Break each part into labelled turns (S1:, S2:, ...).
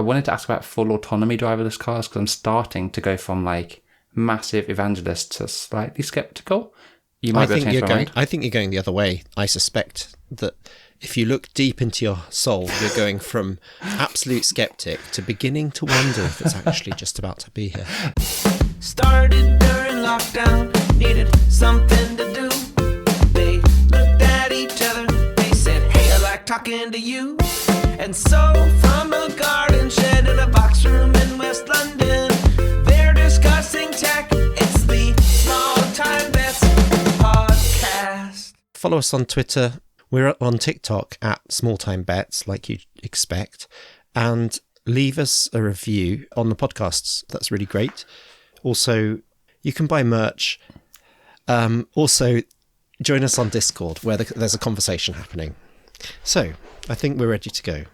S1: I wanted to ask about full autonomy driverless cars because I'm starting to go from like massive evangelist to slightly skeptical. You might be able to change my mind.
S2: I think you're going the other way. I suspect that if you look deep into your soul, you're going from absolute skeptic to beginning to wonder if it's actually just about to be here.
S3: Started during lockdown, needed something to do. They looked at each other, they said, hey, I like talking to you. And so from a garden shed in a box room in West London, they're discussing tech. It's the Small Time Bets podcast.
S2: Follow us on Twitter. We're on TikTok at Small Time Bets, like you'd expect. And leave us a review on the podcasts. That's really great. Also, you can buy merch. Also, join us on Discord, where there's a conversation happening. So, I think we're ready to go.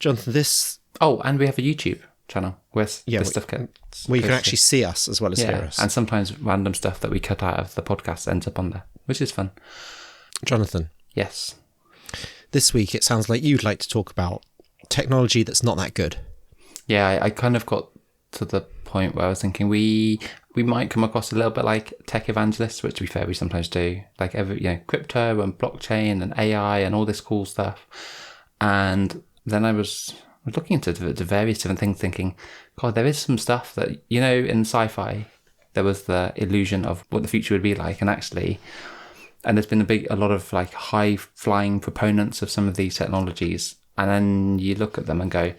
S2: Jonathan, this...
S1: Oh, and we have a YouTube channel where this stuff gets...
S2: Where you can actually see us as well as hear us.
S1: And sometimes random stuff that we cut out of the podcast ends up on there, which is fun.
S2: Jonathan.
S1: Yes.
S2: This week, it sounds like you'd like to talk about technology that's not that good.
S1: Yeah, I kind of got to the point where I was thinking we might come across a little bit like tech evangelists, which to be fair, we sometimes do. Like crypto and blockchain and AI and all this cool stuff. And then I was looking into the various different things thinking, God, there is some stuff that, in sci-fi, there was the illusion of what the future would be like. And actually... And there's been a lot of like high flying proponents of some of these technologies. And then you look at them and go,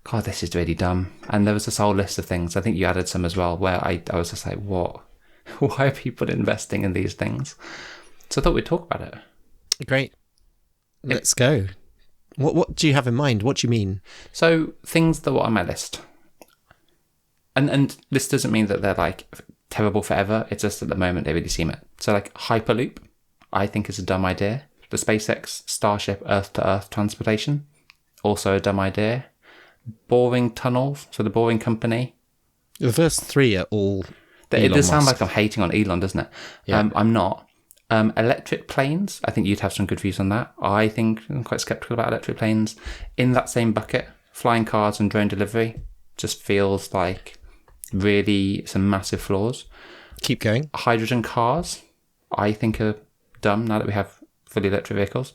S1: God, this is really dumb. And there was this whole list of things. I think you added some as well, where I was just like, what? Why are people investing in these things? So I thought we'd talk about it.
S2: Great. Let's go. What do you have in mind? What do you mean?
S1: So things that were on my list. And this doesn't mean that they're like terrible forever. It's just at the moment they really seem it. So like hyperloop. I think is a dumb idea. The SpaceX Starship Earth-to-Earth transportation, also a dumb idea. Boring tunnels, so the Boring Company.
S2: The first three are all
S1: It does sound like I'm hating on Elon, doesn't it?
S2: Yeah.
S1: I'm not. Electric planes, I think you'd have some good views on that. I think I'm quite sceptical about electric planes. In that same bucket, flying cars and drone delivery just feels like really some massive flaws.
S2: Keep going.
S1: Hydrogen cars, I think are dumb now that we have fully electric vehicles.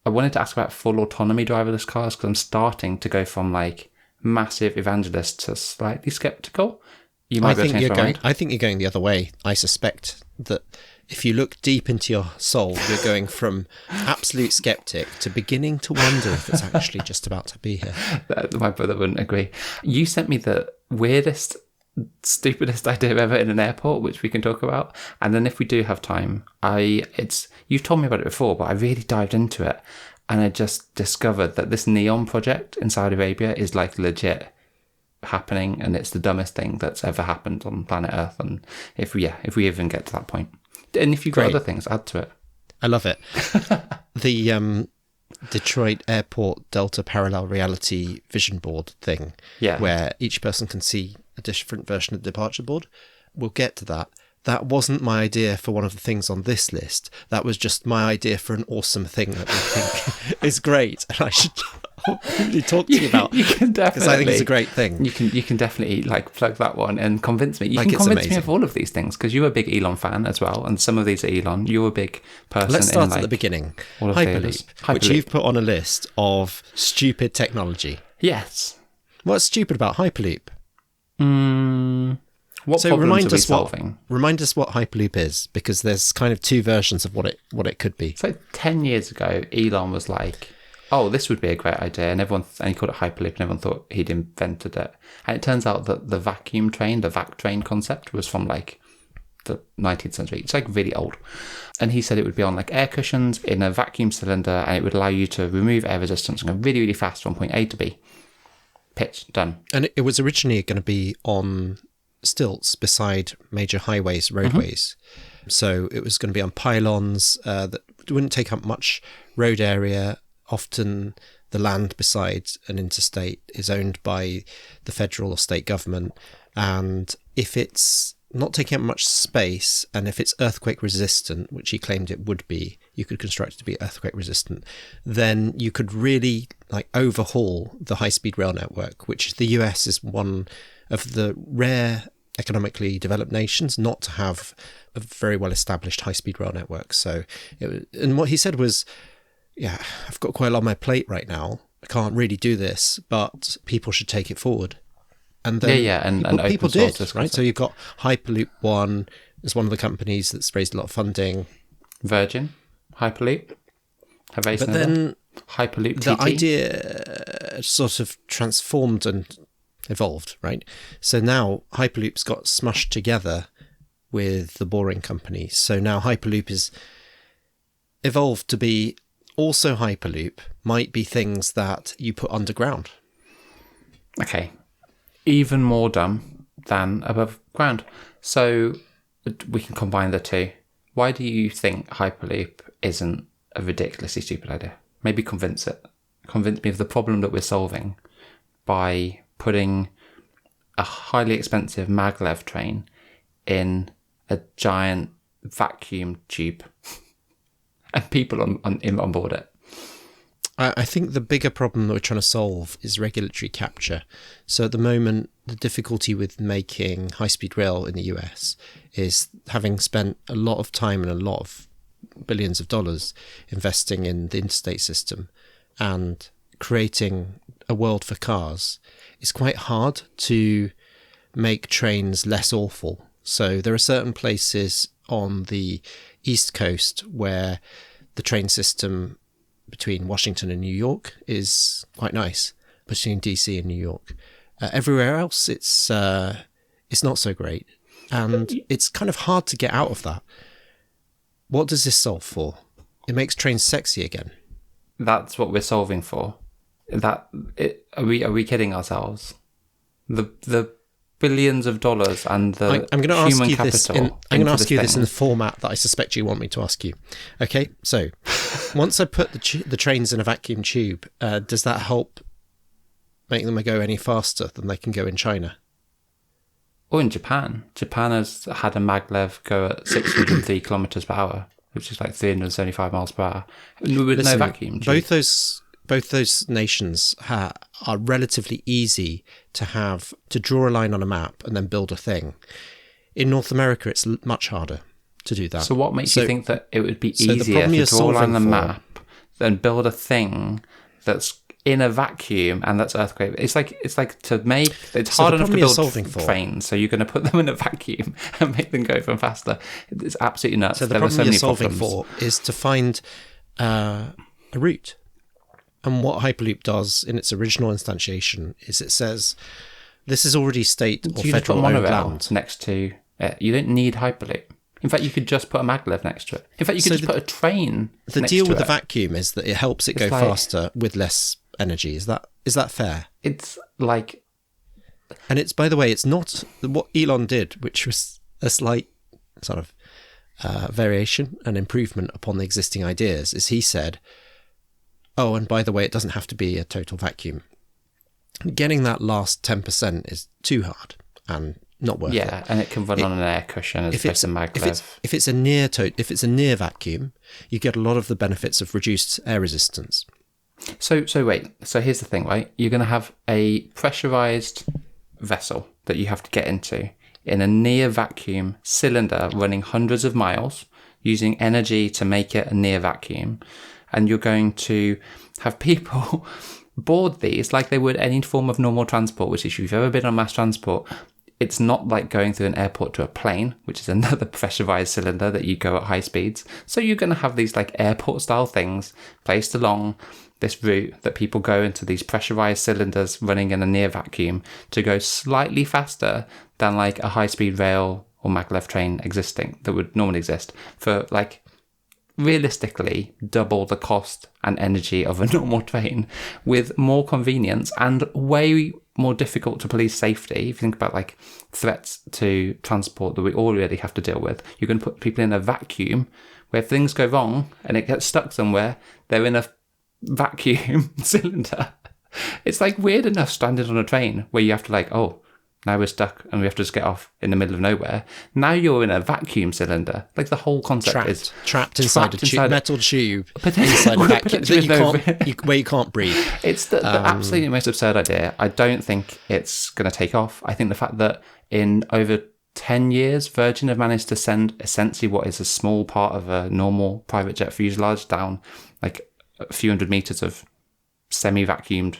S1: I wanted to ask about full autonomy driverless cars because I'm starting to go from like massive evangelist to slightly skeptical. You might be able to change my mind.
S2: I think you're going the other way. I suspect that if you look deep into your soul, you're going from absolute skeptic to beginning to wonder if it's actually just about to be here.
S1: My brother wouldn't agree. You sent me the weirdest, stupidest idea ever in an airport, which we can talk about. And then if we do have time, you've told me about it before, but I really dived into it. And I just discovered that this Neom project in Saudi Arabia is like legit happening. And it's the dumbest thing that's ever happened on planet Earth. And if we even get to that point. And if you've got other things, add to it.
S2: I love it. The Detroit Airport Delta Parallel Reality Vision Board thing, where each person can see a different version of the departure board. We'll get to that. That wasn't my idea for one of the things on this list. That was just my idea for an awesome thing that we think is great, and I should really talk to you about.
S1: You can definitely,
S2: because I think it's a great thing.
S1: You can definitely like plug that one and convince me. You can convince me of all of these things because you're a big Elon fan as well, and some of these are Elon. You're a big person.
S2: Let's start at the beginning. Hyperloop, which you've put on a list of stupid technology.
S1: Yes.
S2: What's stupid about Hyperloop?
S1: What problems are we solving?
S2: Remind us what Hyperloop is, because there's kind of two versions of what it could be.
S1: So 10 years ago, Elon was like, oh, this would be a great idea. And he called it Hyperloop, and everyone thought he'd invented it. And it turns out that the vacuum train, the vac train concept was from like the 19th century. It's like really old. And he said it would be on like air cushions in a vacuum cylinder, and it would allow you to remove air resistance and go really, really fast from point A to B. Pitch, done.
S2: And it was originally going to be on stilts beside major highways, roadways. Mm-hmm. So it was going to be on pylons that wouldn't take up much road area. Often the land beside an interstate is owned by the federal or state government. And if it's not taking up much space, and if it's earthquake resistant, which he claimed it would be, you could construct it to be earthquake resistant, then you could really overhaul the high-speed rail network, which the US is one of the rare economically developed nations not to have a very well-established high-speed rail network. So, and what he said was, yeah, I've got quite a lot on my plate right now. I can't really do this, but people should take it forward. And then
S1: and
S2: people
S1: did,
S2: right? So you've got Hyperloop One is one of the companies that's raised a lot of funding.
S1: Virgin, Hyperloop, have they? But
S2: then
S1: Hyperloop,
S2: the idea sort of transformed and evolved, right? So now Hyperloop's got smushed together with the Boring Company. So now Hyperloop is evolved to be also Hyperloop, might be things that you put underground.
S1: Okay. Even more dumb than above ground. So we can combine the two. Why do you think Hyperloop isn't a ridiculously stupid idea? Maybe convince me of the problem that we're solving by putting a highly expensive maglev train in a giant vacuum tube and people on board it.
S2: I think the bigger problem that we're trying to solve is regulatory capture. So at the moment, the difficulty with making high-speed rail in the US is, having spent a lot of time and a lot of billions of dollars investing in the interstate system and creating a world for cars, it's quite hard to make trains less awful. So there are certain places on the East Coast where the train system between Washington and New York is quite nice, between DC and New York. Everywhere else, it's not so great, and it's kind of hard to get out of that. What does this solve for? It makes trains sexy again.
S1: That's what we're solving for. Are we kidding ourselves? The billions of dollars and the human capital.
S2: I'm going to ask you this in the format that I suspect you want me to ask you. Okay, so once I put the trains in a vacuum tube, does that help make them go any faster than they can go in China?
S1: Or in Japan. Japan has had a maglev go at 603 kilometers per hour, which is like 375 miles per hour, with no vacuum tube.
S2: Both those nations are relatively easy to draw a line on a map and then build a thing. In North America, it's much harder to do that.
S1: So what makes you think that it would be easier to draw a line on the map than build a thing that's in a vacuum and that's earthquake? It's like to make it's hard enough to build trains, so you're going to put them in a vacuum and make them go from faster. It's absolutely nuts.
S2: So the problem you're solving for is to find a route. And what Hyperloop does in its original instantiation is it says, this is already state or federal owned land.
S1: Next to it. You don't need Hyperloop. In fact, you could just put a maglev next to it. In fact, you could just put a train next to it.
S2: The deal with the vacuum is that it helps it go faster with less energy. Is that fair?
S1: It's like...
S2: And it's, by the way, it's not what Elon did, which was a slight sort of variation and improvement upon the existing ideas, is he said, oh, and by the way, it doesn't have to be a total vacuum. Getting that last 10% is too hard and not worth it.
S1: Yeah, and it can run on an air cushion as opposed to maglev.
S2: If it's a near vacuum, you get a lot of the benefits of reduced air resistance.
S1: So here's the thing, right? You're going to have a pressurized vessel that you have to get into in a near vacuum cylinder running hundreds of miles, using energy to make it a near vacuum. And you're going to have people board these like they would any form of normal transport, which if you've ever been on mass transport, it's not like going through an airport to a plane, which is another pressurized cylinder that you go at high speeds. So you're going to have these like airport style things placed along this route that people go into these pressurized cylinders running in a near vacuum to go slightly faster than like a high speed rail or maglev train existing that would normally exist for like realistically double the cost and energy of a normal train, with more convenience and way more difficult to police safety. If you think about like threats to transport that we already have to deal with, you're going to put people in a vacuum where if things go wrong and it gets stuck somewhere, they're in a vacuum cylinder. It's like weird enough standing on a train where you have to like, oh, Now we're stuck and we have to just get off in the middle of nowhere. Now you're in a vacuum cylinder. Like the whole concept is
S2: trapped inside a metal tube inside a vacuum where you can't breathe.
S1: It's the absolutely most absurd idea. I don't think it's going to take off. I think the fact that in over 10 years, Virgin have managed to send essentially what is a small part of a normal private jet fuselage down like a few hundred meters of semi-vacuumed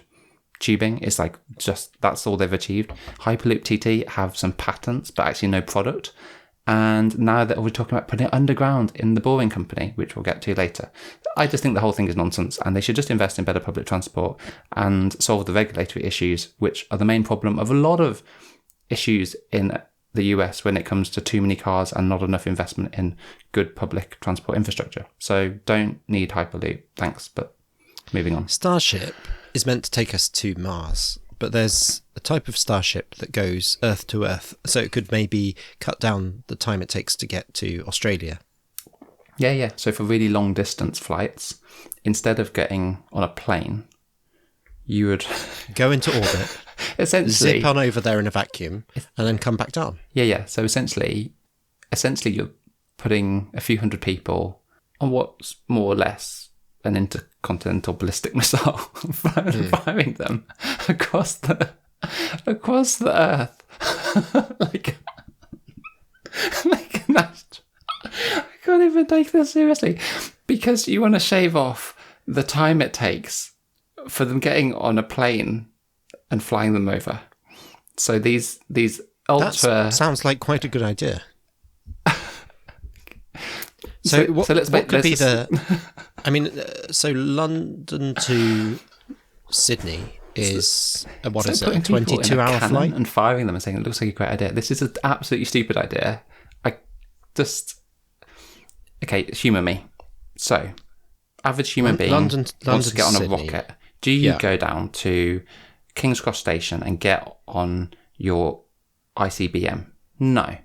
S1: tubing is like just that's all they've achieved. Hyperloop TT have some patents but actually no product, and now that we're talking about putting it underground in the Boring Company, which we'll get to later. I just think the whole thing is nonsense, and they should just invest in better public transport and solve the regulatory issues, which are the main problem of a lot of issues in the US when it comes to too many cars and not enough investment in good public transport infrastructure. So don't need Hyperloop, thanks, but moving on.
S2: Starship is meant to take us to Mars, but there's a type of Starship that goes Earth to Earth, so it could maybe cut down the time it takes to get to Australia.
S1: Yeah. So for really long distance flights, instead of getting on a plane, you would
S2: go into orbit,
S1: essentially
S2: zip on over there in a vacuum, and then come back down.
S1: Yeah. So essentially you're putting a few hundred people on what's more or less an intercontinental ballistic missile, firing them across the Earth, like an astro- I can't even take this seriously, because you want to shave off the time it takes for them getting on a plane and flying them over. So these ultra
S2: sounds like quite a good idea. So what could be the? I mean, so London to Sydney is a 22-hour flight,
S1: and firing them and saying it looks like a great idea. This is an absolutely stupid idea. Humour me. So, average human being wants to get on a rocket. Do you go down to King's Cross Station and get on your ICBM? No,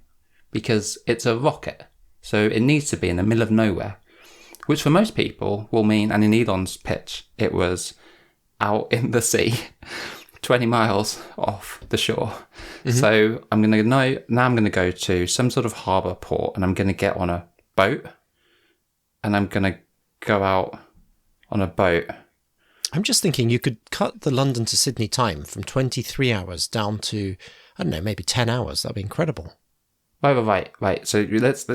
S1: because it's a rocket. So it needs to be in the middle of nowhere, which for most people will mean, and in Elon's pitch, it was out in the sea, 20 miles off the shore. Mm-hmm. So I'm going to go to some sort of harbour port, and I'm going to get on a boat, and I'm going to go out on a boat.
S2: I'm just thinking you could cut the London to Sydney time from 23 hours down to, I don't know, maybe 10 hours. That'd be incredible.
S1: Right. So let's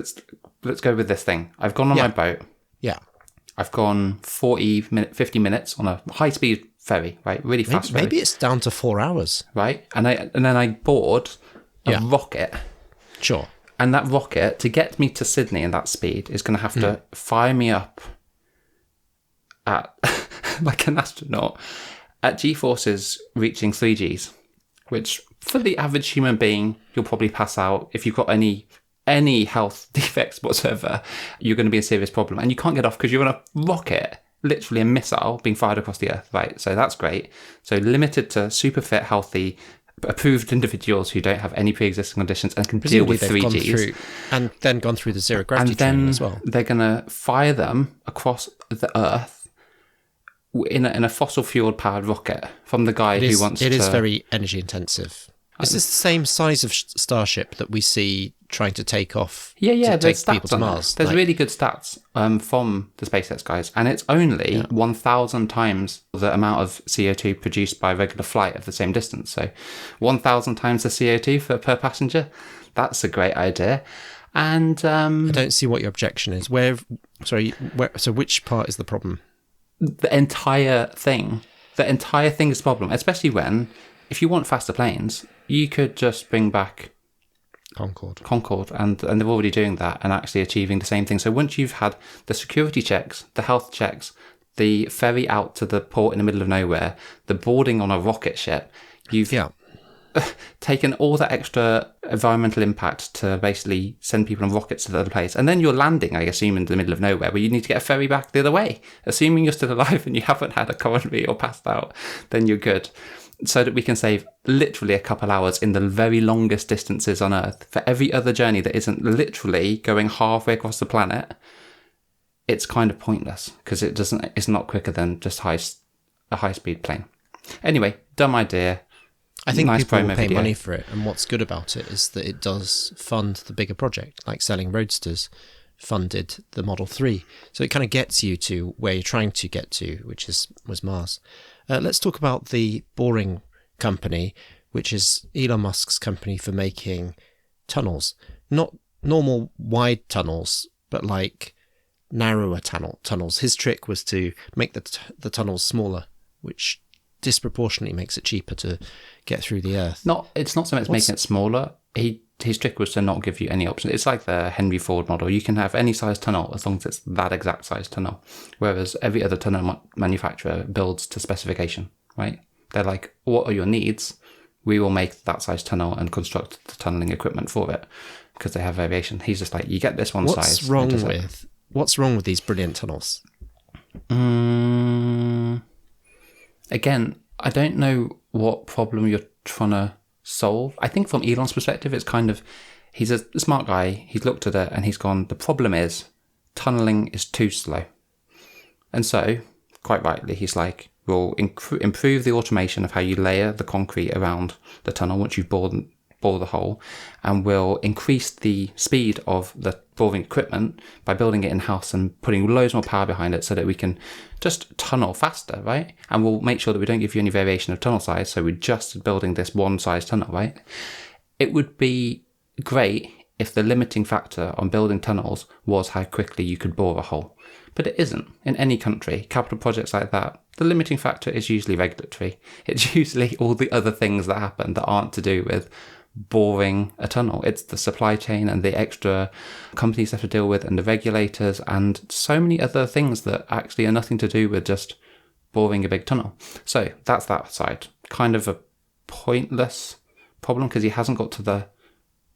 S1: go with this thing. I've gone on my boat.
S2: Yeah.
S1: I've gone 50 minutes on a high-speed ferry, right? Really fast ferry.
S2: Maybe it's down to 4 hours.
S1: Right. And then I board a rocket.
S2: Sure.
S1: And that rocket, to get me to Sydney in that speed, is going to have to fire me up at, like an astronaut, at G-forces reaching 3 Gs, which for the average human being, you'll probably pass out. If you've got any health defects whatsoever, you're going to be a serious problem. And you can't get off because you're on a rocket, literally a missile being fired across the Earth, right? So that's great. So limited to super fit, healthy, approved individuals who don't have any pre-existing conditions and can deal with 3 Gs.
S2: And then gone through the zero gravity training as well.
S1: They're going to fire them across the Earth in a fossil-fueled powered rocket from the guy who wants to...
S2: It is very energy intensive. Is this the same size of Starship that we see trying to take off to take people to Mars?
S1: There's really good stats from the SpaceX guys, and it's only 1,000 times the amount of CO2 produced by a regular flight of the same distance. So 1,000 times the CO2 per passenger. That's a great idea. And
S2: I don't see what your objection is. So which part is the problem?
S1: The entire thing is the problem, especially when, if you want faster planes, you could just bring back Concorde, and they're already doing that and actually achieving the same thing. So once you've had the security checks, the health checks, the ferry out to the port in the middle of nowhere, the boarding on a rocket ship, you've taken all that extra environmental impact to basically send people on rockets to the other place. And then you're landing, I assume, in the middle of nowhere where you need to get a ferry back the other way. Assuming you're still alive and you haven't had a coronary or passed out, then you're good. So that we can save literally a couple hours in the very longest distances on Earth. For every other journey that isn't literally going halfway across the planet, it's kind of pointless because it's not quicker than just a high-speed plane. Anyway, dumb idea.
S2: I think
S1: nice
S2: people will
S1: promo
S2: pay
S1: video.
S2: money for it, and what's good about it is that it does fund the bigger project, like selling Roadsters funded the Model 3. So it kind of gets you to where you're trying to get to, which was Mars. Let's talk about the Boring Company, which is Elon Musk's company for making tunnels. Not normal wide tunnels, but like narrower tunnels. His trick was to make the tunnels smaller, which disproportionately makes it cheaper to get through the Earth.
S1: It's not so much making it smaller. His trick was to not give you any options. It's like the Henry Ford model. You can have any size tunnel as long as it's that exact size tunnel. Whereas every other tunnel manufacturer builds to specification, right? They're like, what are your needs? We will make that size tunnel and construct the tunneling equipment for it because they have variation. He's just like, you get this one size.
S2: What's wrong with these brilliant tunnels?
S1: Again, I don't know what problem you're trying to solve. I think from Elon's perspective, it's kind of, he's a smart guy. He's looked at it and he's gone, the problem is tunneling is too slow. And so, quite rightly, he's like, we'll improve the automation of how you layer the concrete around the tunnel once you've bore the hole, and we'll increase the speed of the boring equipment by building it in-house and putting loads more power behind it so that we can just tunnel faster, right? And we'll make sure that we don't give you any variation of tunnel size, so we're just building this one size tunnel, right? It would be great if the limiting factor on building tunnels was how quickly you could bore a hole. But it isn't. In any country, capital projects like that, the limiting factor is usually regulatory. It's usually all the other things that happen that aren't to do with boring a tunnel. It's the supply chain and the extra companies have to deal with and the regulators and so many other things that actually are nothing to do with just boring a big tunnel. So that's that side. Kind of a pointless problem because he hasn't got to the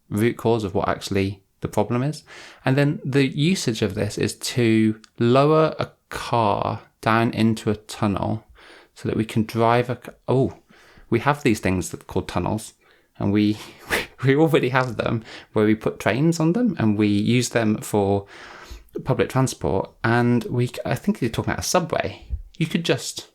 S1: root cause of what actually the problem is. And then the usage of this is to lower a car down into a tunnel so that we can drive we have these things that are called tunnels. And we already have them where we put trains on them and we use them for public transport. And I think you're talking about a subway. You could just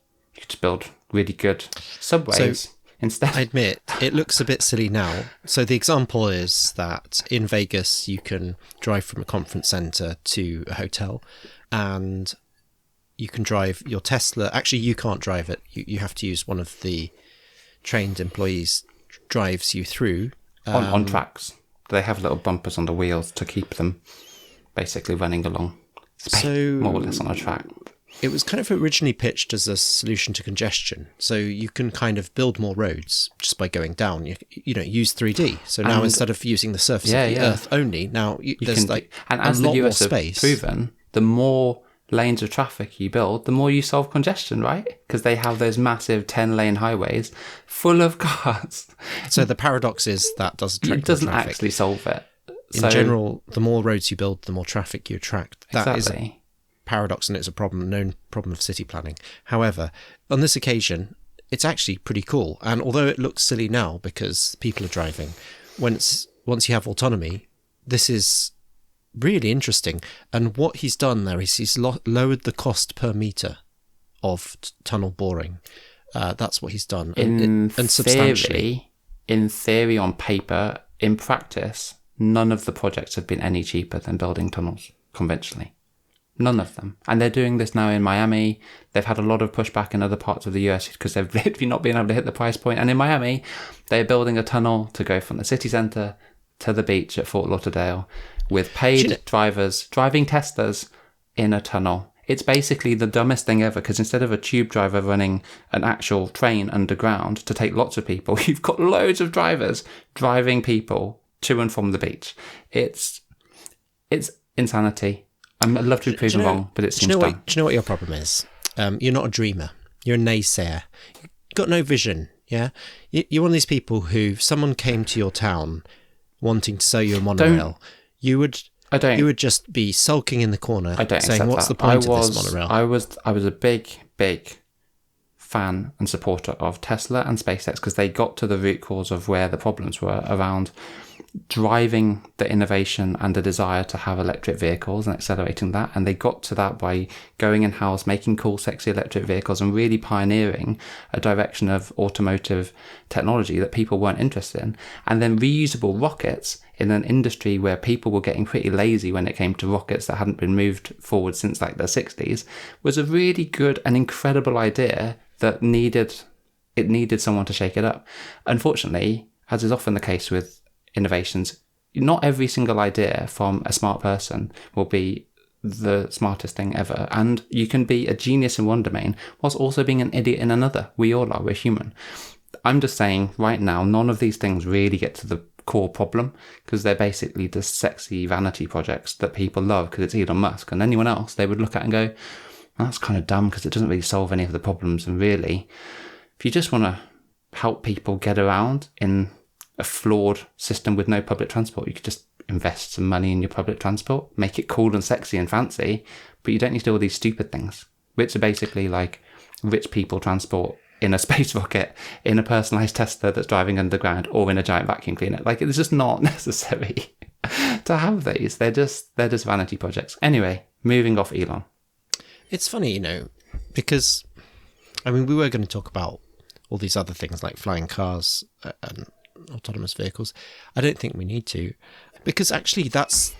S1: build really good subways instead.
S2: I admit, it looks a bit silly now. So the example is that in Vegas, you can drive from a conference center to a hotel and you can drive your Tesla. Actually, you can't drive it. You have to use one of the trained employees drives you through
S1: on tracks. They have little bumpers on the wheels to keep them basically running along, more or less on a track.
S2: It was kind of originally pitched as a solution to congestion, so you can kind of build more roads just by going down. You don't use 3D, so now instead of using the surface of the Earth only, now there's
S1: and as the US have proven, the more lanes of traffic you build, the more you solve congestion, right? Because they have those massive 10-lane highways full of cars.
S2: So the paradox is that
S1: it doesn't actually solve it.
S2: In general, the more roads you build, the more traffic you attract. That is a paradox, and it's a known problem of city planning. However, on this occasion, it's actually pretty cool. And although it looks silly now because people are driving, once you have autonomy, this is really interesting. And what he's done there is he's lowered the cost per meter of tunnel boring. That's what he's done. And substantially.
S1: In theory, on paper, in practice, none of the projects have been any cheaper than building tunnels conventionally. None of them. And they're doing this now in Miami. They've had a lot of pushback in other parts of the US because they've literally not been able to hit the price point. And in Miami, they're building a tunnel to go from the city centre to the beach at Fort Lauderdale with paid drivers driving Teslas in a tunnel. It's basically the dumbest thing ever because instead of a tube driver running an actual train underground to take lots of people, you've got loads of drivers driving people to and from the beach. It's insanity. I'd love to be proven wrong, but it seems dumb.
S2: Do you know what your problem is? You're not a dreamer. You're a naysayer. You've got no vision, yeah? You're one of these people who, if someone came to your town wanting to sell you a monorail, you would just be sulking in the corner saying, what's the point of this monorail?
S1: I was a big fan and supporter of Tesla and SpaceX because they got to the root cause of where the problems were around driving the innovation and the desire to have electric vehicles and accelerating that. And they got to that by going in-house, making cool, sexy electric vehicles and really pioneering a direction of automotive technology that people weren't interested in. And then reusable rockets in an industry where people were getting pretty lazy when it came to rockets that hadn't been moved forward since like the 60s was a really good and incredible idea that needed someone to shake it up. Unfortunately, as is often the case with innovations, not every single idea from a smart person will be the smartest thing ever, and you can be a genius in one domain whilst also being an idiot in another. We all are, we're human. I'm just saying right now, none of these things really get to the core problem because they're basically the sexy vanity projects that people love because it's Elon Musk, and anyone else they would look at and go, well, that's kind of dumb because it doesn't really solve any of the problems. And really, if you just want to help people get around in a flawed system with no public transport, you could just invest some money in your public transport, make it cool and sexy and fancy, but you don't need to do all these stupid things, which are basically like rich people transport in a space rocket, in a personalised Tesla that's driving underground, or in a giant vacuum cleaner. Like, it's just not necessary to have these. They're just vanity projects. Anyway, moving off Elon.
S2: It's funny, because, I mean, we were going to talk about all these other things like flying cars and autonomous vehicles. I don't think we need to, because actually that's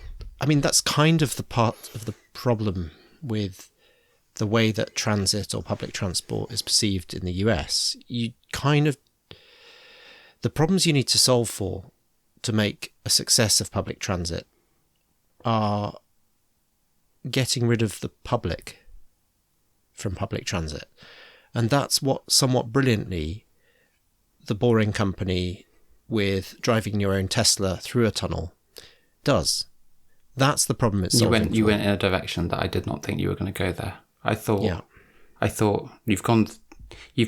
S2: kind of the part of the problem with the way that transit or public transport is perceived in the US. The problems you need to solve for to make a success of public transit are getting rid of the public from public transit. And that's what somewhat brilliantly the Boring Company with driving your own Tesla through a tunnel does. That's the problem it's solving.
S1: You went in a direction that I did not think you were going to go there. I thought you've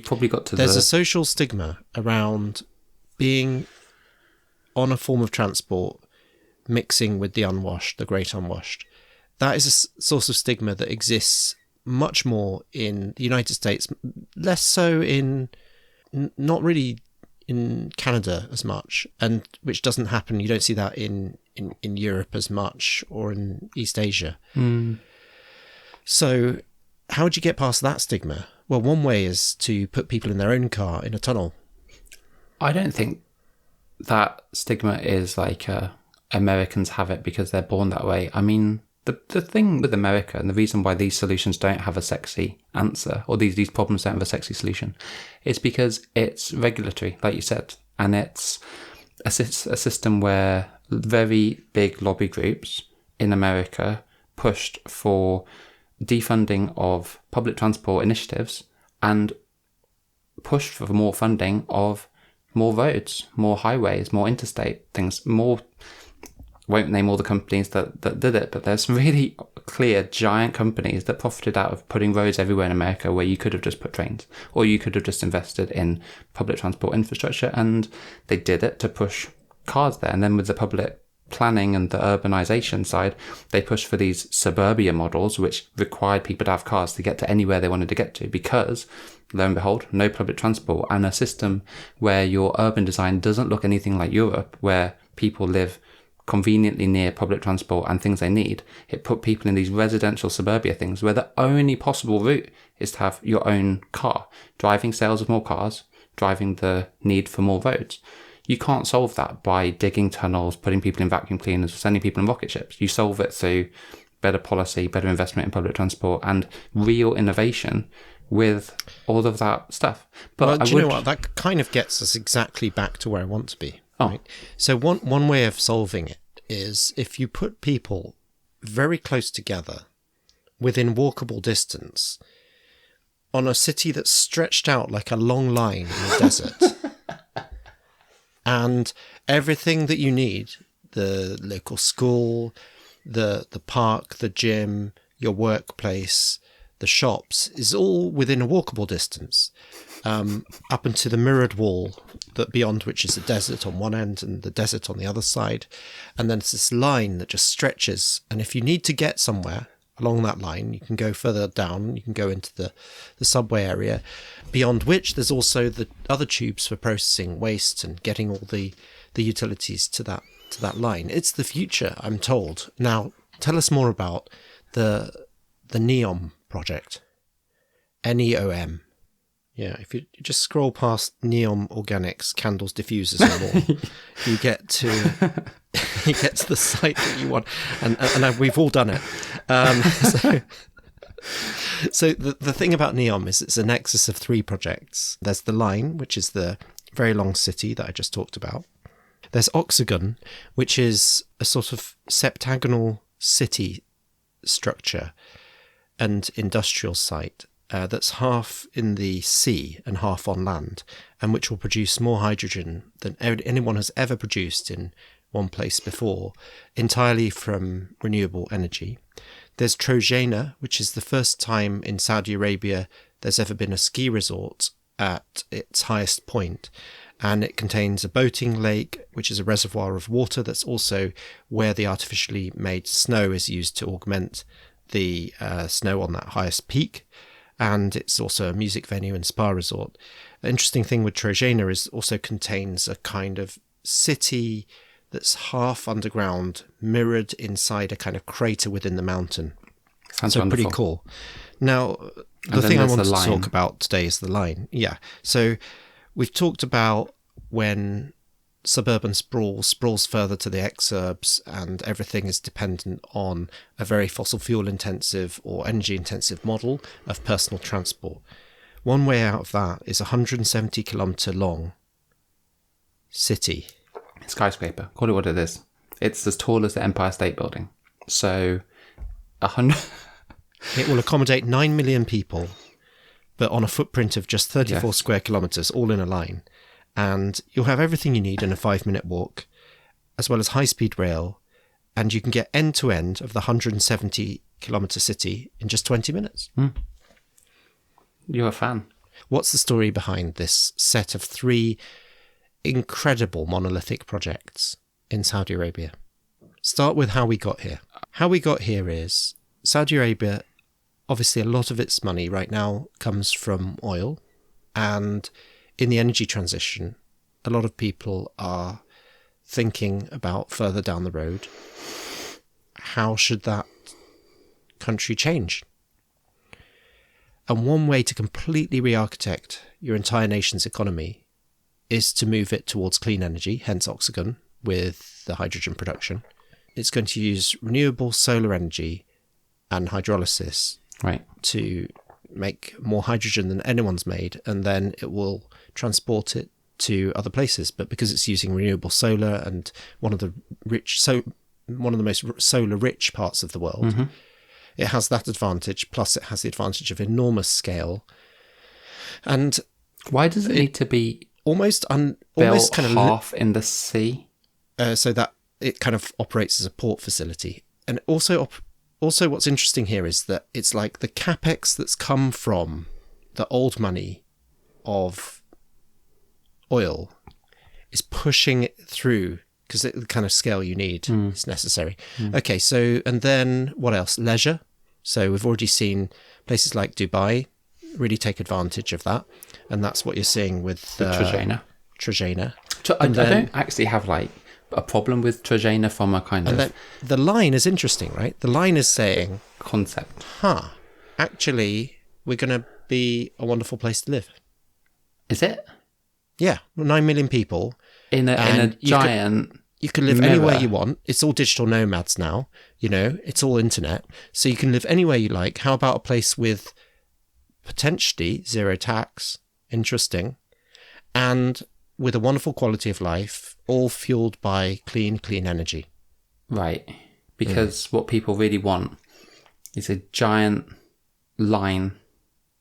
S1: probably got to
S2: There's a social stigma around being on a form of transport mixing with the unwashed, the great unwashed. That is a source of stigma that exists much more in the United States, less so not really in Canada as much, and which doesn't happen. You don't see that in Europe as much, or in East Asia. So how would you get past that stigma? Well, one way is to put people in their own car in a tunnel.
S1: I don't think that stigma is like Americans have it because they're born that way. I mean, the thing with America, and the reason why these solutions don't have a sexy answer, or these problems don't have a sexy solution, is because it's regulatory, like you said, and it's a system where very big lobby groups in America pushed for defunding of public transport initiatives and pushed for more funding of more roads, more highways, more interstate things, more. Won't name all the companies that did it, but there's some really clear giant companies that profited out of putting roads everywhere in America where you could have just put trains, or you could have just invested in public transport infrastructure, and they did it to push cars there. And then with the public planning and the urbanization side, they pushed for these suburbia models which required people to have cars to get to anywhere they wanted to get to, because lo and behold, no public transport, and a system where your urban design doesn't look anything like Europe, where people live conveniently near public transport and things they need. It put people in these residential suburbia things where the only possible route is to have your own car, driving sales of more cars, driving the need for more roads. You can't solve that by digging tunnels, putting people in vacuum cleaners, or sending people in rocket ships. You solve it through better policy, better investment in public transport, and real innovation with all of that stuff.
S2: But you know what? That kind of gets us exactly back to where I want to be. Right? So one way of solving it is if you put people very close together within walkable distance on a city that's stretched out like a long line in the desert, and everything that you need, the local school, the park, the gym, your workplace, the shops, is all within a walkable distance, up into the mirrored wall that beyond which is the desert on one end and the desert on the other side. And then it's this line that just stretches. And if you need to get somewhere along that line. You can go further down, you can go into the subway area, beyond which there's also the other tubes for processing waste and getting all the utilities to that line. It's the future, I'm told. Now, tell us more about the Neom project. Neom. Yeah, if you just scroll past Neom Organics, candles, diffusers and more, you get to the site that you want. And we've all done it. So the thing about Neom is it's a nexus of 3 projects. There's the Line, which is the very long city that I just talked about. There's Oxygen, which is a sort of septagonal city structure and industrial site that's half in the sea and half on land, and which will produce more hydrogen than anyone has ever produced in one place before, entirely from renewable energy. There's Trojena, which is the first time in Saudi Arabia there's ever been a ski resort at its highest point. And it contains a boating lake, which is a reservoir of water. That's also where the artificially made snow is used to augment the snow on that highest peak. And it's also a music venue and spa resort. The interesting thing with Trojena is it also contains a kind of city that's half underground, mirrored inside a kind of crater within the mountain.
S1: Sounds
S2: so
S1: wonderful.
S2: Pretty cool. Now, the thing I wanted to talk about today is the Line. Yeah. So we've talked about when suburban sprawls further to the exurbs and everything is dependent on a very fossil fuel intensive or energy intensive model of personal transport. One way out of that is a 170 kilometre long city.
S1: Skyscraper. Call it what it is. It's as tall as the Empire State Building. So 100...
S2: It will accommodate 9 million people, but on a footprint of just 34 square kilometres, all in a line. And you'll have everything you need in a 5-minute walk, as well as high-speed rail, and you can get end-to-end of the 170-kilometre city in just 20 minutes.
S1: You're a fan.
S2: What's the story behind this set of 3 incredible monolithic projects in Saudi Arabia? Start with how we got here. How we got here is Saudi Arabia, obviously a lot of its money right now comes from oil, and in the energy transition, a lot of people are thinking about further down the road, how should that country change? And one way to completely re-architect your entire nation's economy is to move it towards clean energy, hence Oxygen, with the hydrogen production. It's going to use renewable solar energy and hydrolysis to make more hydrogen than anyone's made, and then it will transport it to other places. But because it's using renewable solar and one of the most solar rich parts of the world, it has that advantage, plus it has the advantage of enormous scale. And
S1: why does it need to be
S2: almost kind of
S1: half in the sea?
S2: So that it kind of operates as a port facility. And also what's interesting here is that it's like the capex that's come from the old money of oil is pushing it through, because the kind of scale you need is necessary. Okay, so, and then what else? Leisure. So we've already seen places like Dubai really take advantage of that, and that's what you're seeing with Trojena.
S1: I don't actually have like a problem with Trojena from a kind of...
S2: The Line is interesting, right? The Line is saying...
S1: Concept.
S2: Actually, we're going to be a wonderful place to live.
S1: Is it?
S2: Yeah, 9 million people.
S1: In a giant...
S2: You can live anywhere you want. It's all digital nomads now, it's all internet. So you can live anywhere you like. How about a place with potentially zero tax? Interesting. And with a wonderful quality of life, all fueled by clean really
S1: Right. Because what people really want is a giant line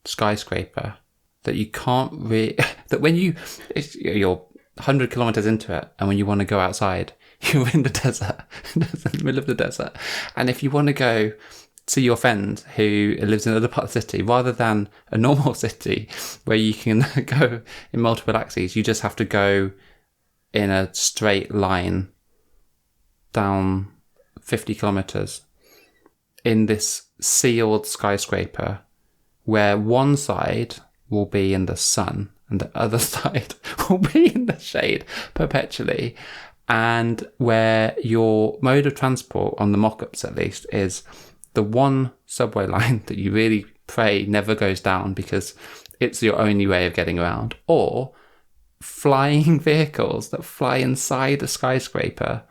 S1: skyscraper that you can't really... that when you're 100 kilometers into it, and when you want to go outside, you're in the desert, in the middle of the desert. And if you want to go see your friend who lives in another part of the city, rather than a normal city where you can go in multiple axes, you just have to go in a straight line down 50 kilometers. in this sealed skyscraper where one side will be in the sun and the other side will be in the shade perpetually, and where your mode of transport, on the mock-ups at least, is the one subway line that you really pray never goes down because it's your only way of getting around, or flying vehicles that fly inside a skyscraper.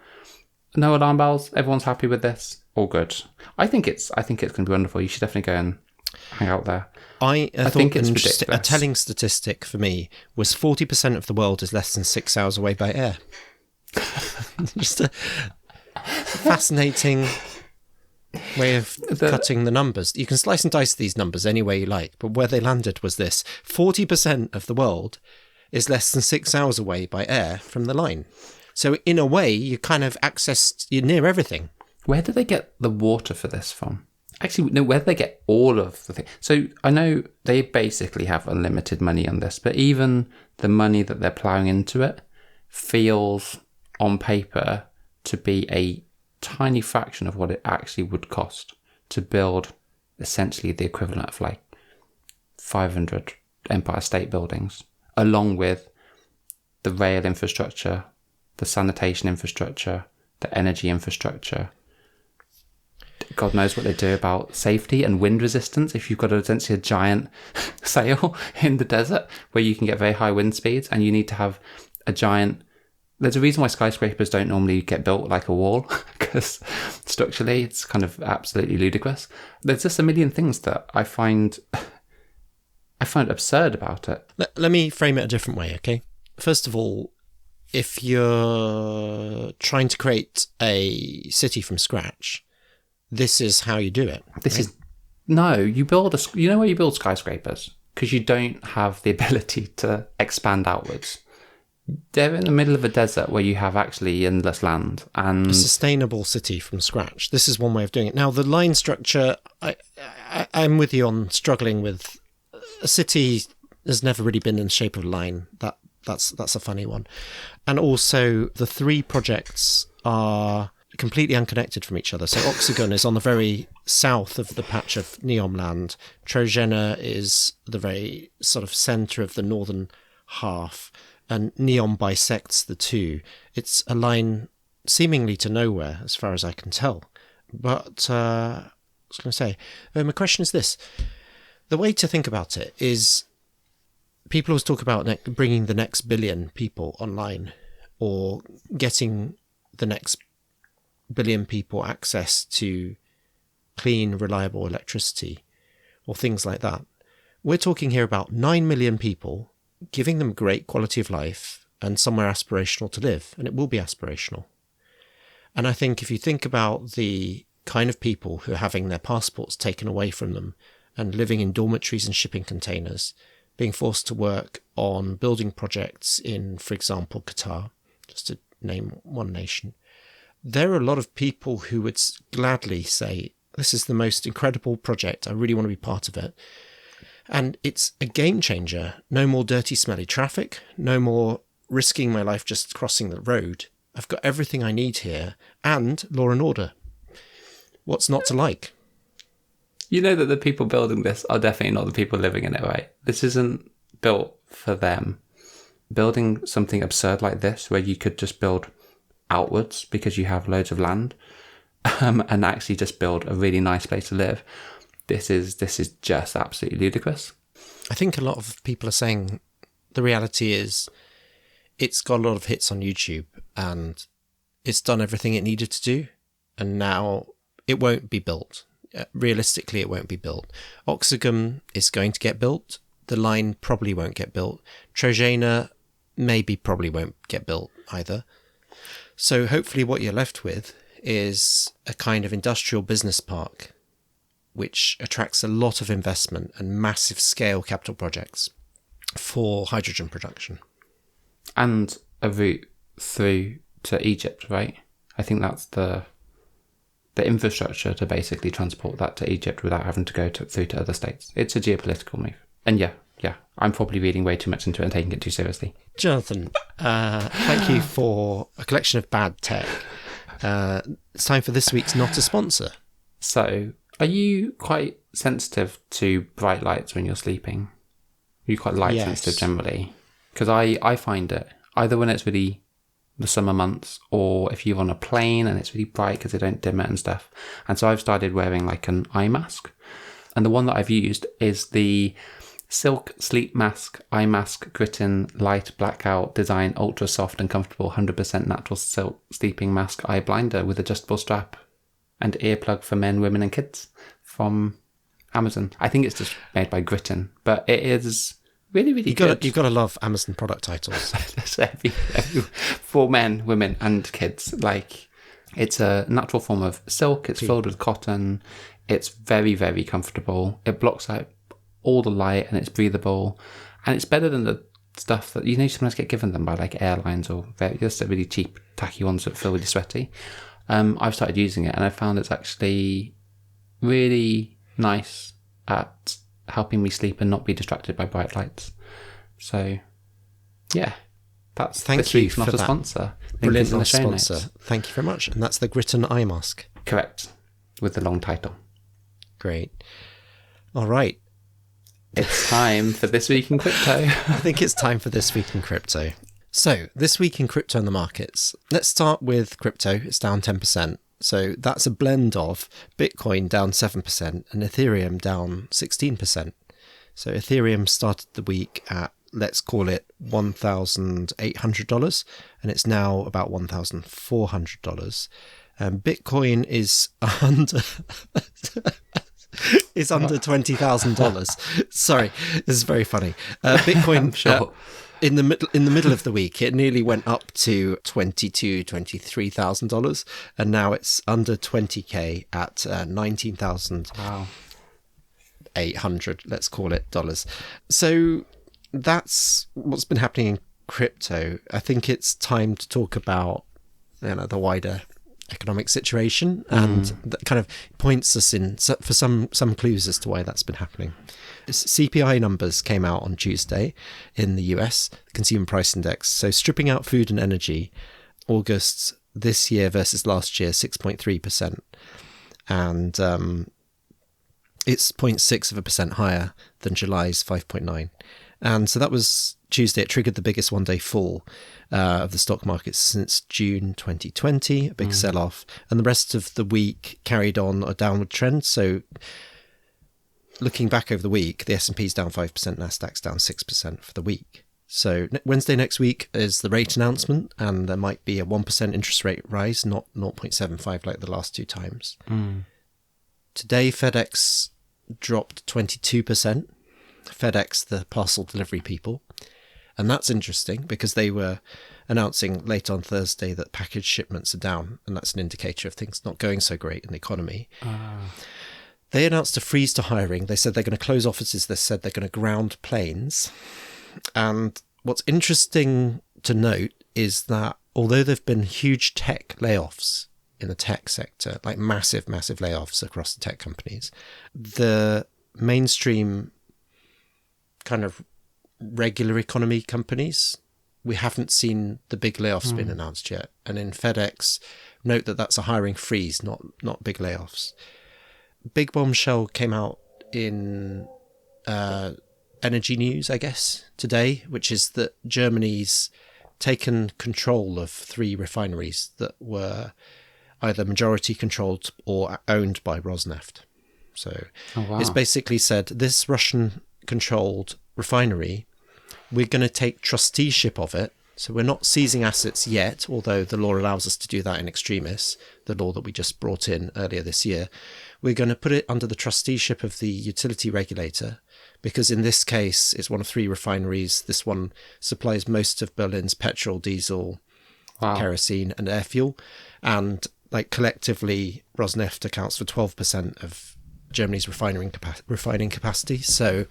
S1: No alarm bells. Everyone's happy with this. All good. I think it's going to be wonderful. You should definitely go and hang out there.
S2: I think it's ridiculous. A telling statistic for me was 40% of the world is less than 6 hours away by air. Just a fascinating way of cutting the numbers. You can slice and dice these numbers any way you like, but where they landed was this: 40% of the world is less than 6 hours away by air from the line. So in a way, you kind of you're near everything.
S1: Where do they get the water for this from? Actually, no, where do they get all of the things? So I know they basically have unlimited money on this, but even the money that they're ploughing into it feels on paper to be a tiny fraction of what it actually would cost to build essentially the equivalent of like 500 Empire State Buildings, along with the rail infrastructure, the sanitation infrastructure, the energy infrastructure. God knows what they do about safety and wind resistance if you've got essentially a giant sail in the desert where you can get very high wind speeds and you need to have a giant... There's a reason why skyscrapers don't normally get built like a wall, because structurally it's kind of absolutely ludicrous. There's just a million things that I find absurd about it.
S2: Let me frame it a different way, okay? First of all, if you're trying to create a city from scratch, this is how you do it.
S1: You build you know where you build skyscrapers? Because you don't have the ability to expand outwards. They're in the middle of a desert where you have actually endless land and
S2: a sustainable city from scratch. This is one way of doing it. Now, the line structure, I'm with you on struggling with. A city has never really been in the shape of a line. That's a funny one. And also, the three projects are completely unconnected from each other. So Oxygen is on the very south of the patch of Neom land. Trojena is the very sort of centre of the northern half. And Neom bisects the two. It's a line seemingly to nowhere, as far as I can tell. But I was going to say, my question is this. The way to think about it is people always talk about bringing the next billion people online or getting the next billion people access to clean, reliable electricity or things like that. We're talking here about 9 million people, giving them great quality of life and somewhere aspirational to live, and it will be aspirational. And I think if you think about the kind of people who are having their passports taken away from them and living in dormitories and shipping containers, being forced to work on building projects in, for example, Qatar, just to name one nation, there are a lot of people who would gladly say, this is the most incredible project, I really want to be part of it. And it's a game changer. No more dirty, smelly traffic. No more risking my life just crossing the road. I've got everything I need here. And law and order. What's not to like?
S1: You know that the people building this are definitely not the people living in it, right? This isn't built for them. Building something absurd like this, where you could just build outwards because you have loads of land, and actually just build a really nice place to live. This is just absolutely ludicrous.
S2: I think a lot of people are saying the reality is it's got a lot of hits on YouTube and it's done everything it needed to do, and now it won't be built. Realistically, it won't be built. Oxygen is going to get built. The line probably won't get built. Trojena probably won't get built either. So hopefully what you're left with is a kind of industrial business park which attracts a lot of investment and massive scale capital projects for hydrogen production.
S1: And a route through to Egypt, right? I think that's the infrastructure to basically transport that to Egypt without having to go through to other states. It's a geopolitical move. And yeah, I'm probably reading way too much into it and taking it too seriously.
S2: Jonathan, thank you for a collection of bad tech. It's time for this week's Not a Sponsor.
S1: So Are you quite sensitive to bright lights when you're sleeping? Are you quite light sensitive generally? Because I find it either when it's really the summer months, or if you're on a plane and it's really bright because they don't dim it and stuff. And so I've started wearing like an eye mask. And the one that I've used is the Silk Sleep Mask Eye Mask Gritin Light Blackout Design Ultra Soft and Comfortable 100% Natural Silk Sleeping Mask Eye Blinder with adjustable strap and earplug for men, women and kids from Amazon. I think it's just made by Gritin, but it is really, really good.
S2: You've got to love Amazon product titles.
S1: every, for men, women and kids. Like, it's a natural form of silk. It's filled with cotton. It's very, very comfortable. It blocks out all the light and it's breathable. And it's better than the stuff that, you sometimes get given them by like airlines or just really cheap, tacky ones that feel really sweaty. I've started using it and I found it's actually really nice at helping me sleep and not be distracted by bright lights. So, yeah, that's
S2: Thank you
S1: week's
S2: for
S1: not a
S2: that.
S1: sponsor.
S2: Brilliant, not a sponsor. Notes. Thank you very much. And that's the Gritin Eye Mask.
S1: Correct, with the long title.
S2: Great. All right.
S1: It's time for This Week in Crypto.
S2: I think it's time for This Week in Crypto. So, This Week in Crypto in the markets. Let's start with crypto. It's down 10%. So that's a blend of Bitcoin down 7% and Ethereum down 16%. So Ethereum started the week at, let's call it $1,800, and it's now about $1,400. Bitcoin is under under $20,000. Sorry, this is very funny. Bitcoin
S1: sure.
S2: In the middle of the week, it nearly went up to $23,000, and now it's under 20k at $19,800.
S1: Wow.
S2: Let's call it dollars. So that's what's been happening in crypto. I think it's time to talk about the wider economic situation, and that kind of points us in for some clues as to why that's been happening. CPI numbers came out on Tuesday in the US, Consumer Price Index. So stripping out food and energy, August this year versus last year, 6.3%. And it's 0.6% higher than July's 5.9%. And so that was Tuesday. It triggered the biggest one-day fall of the stock market since June 2020, a big sell-off. And the rest of the week carried on a downward trend. So looking back over the week, the S&P's down 5%, Nasdaq's down 6% for the week. So Wednesday next week is the rate announcement, and there might be a 1% interest rate rise, not 0.75 like the last two times. Today, FedEx dropped 22%. FedEx, the parcel delivery people. And that's interesting because they were announcing late on Thursday that package shipments are down, and that's an indicator of things not going so great in the economy. They announced a freeze to hiring. They said they're going to close offices. They said they're going to ground planes. And what's interesting to note is that although there have been huge tech layoffs in the tech sector, like massive layoffs across the tech companies, the mainstream kind of regular economy companies, we haven't seen the big layoffs been announced yet. And in FedEx, note that that's a hiring freeze, not big layoffs. Big bombshell came out in energy news, I guess, today, which is that Germany's taken control of 3 refineries that were either majority controlled or owned by Rosneft. So it's basically said, this Russian controlled refinery, we're going to take trusteeship of it. So we're not seizing assets yet, although the law allows us to do that in extremis, the law that we just brought in earlier this year. We're going to put it under the trusteeship of the utility regulator, because in this case, it's one of 3 refineries. This one supplies most of Berlin's petrol, diesel, kerosene and air fuel. And like collectively, Rosneft accounts for 12% of Germany's refining capacity. So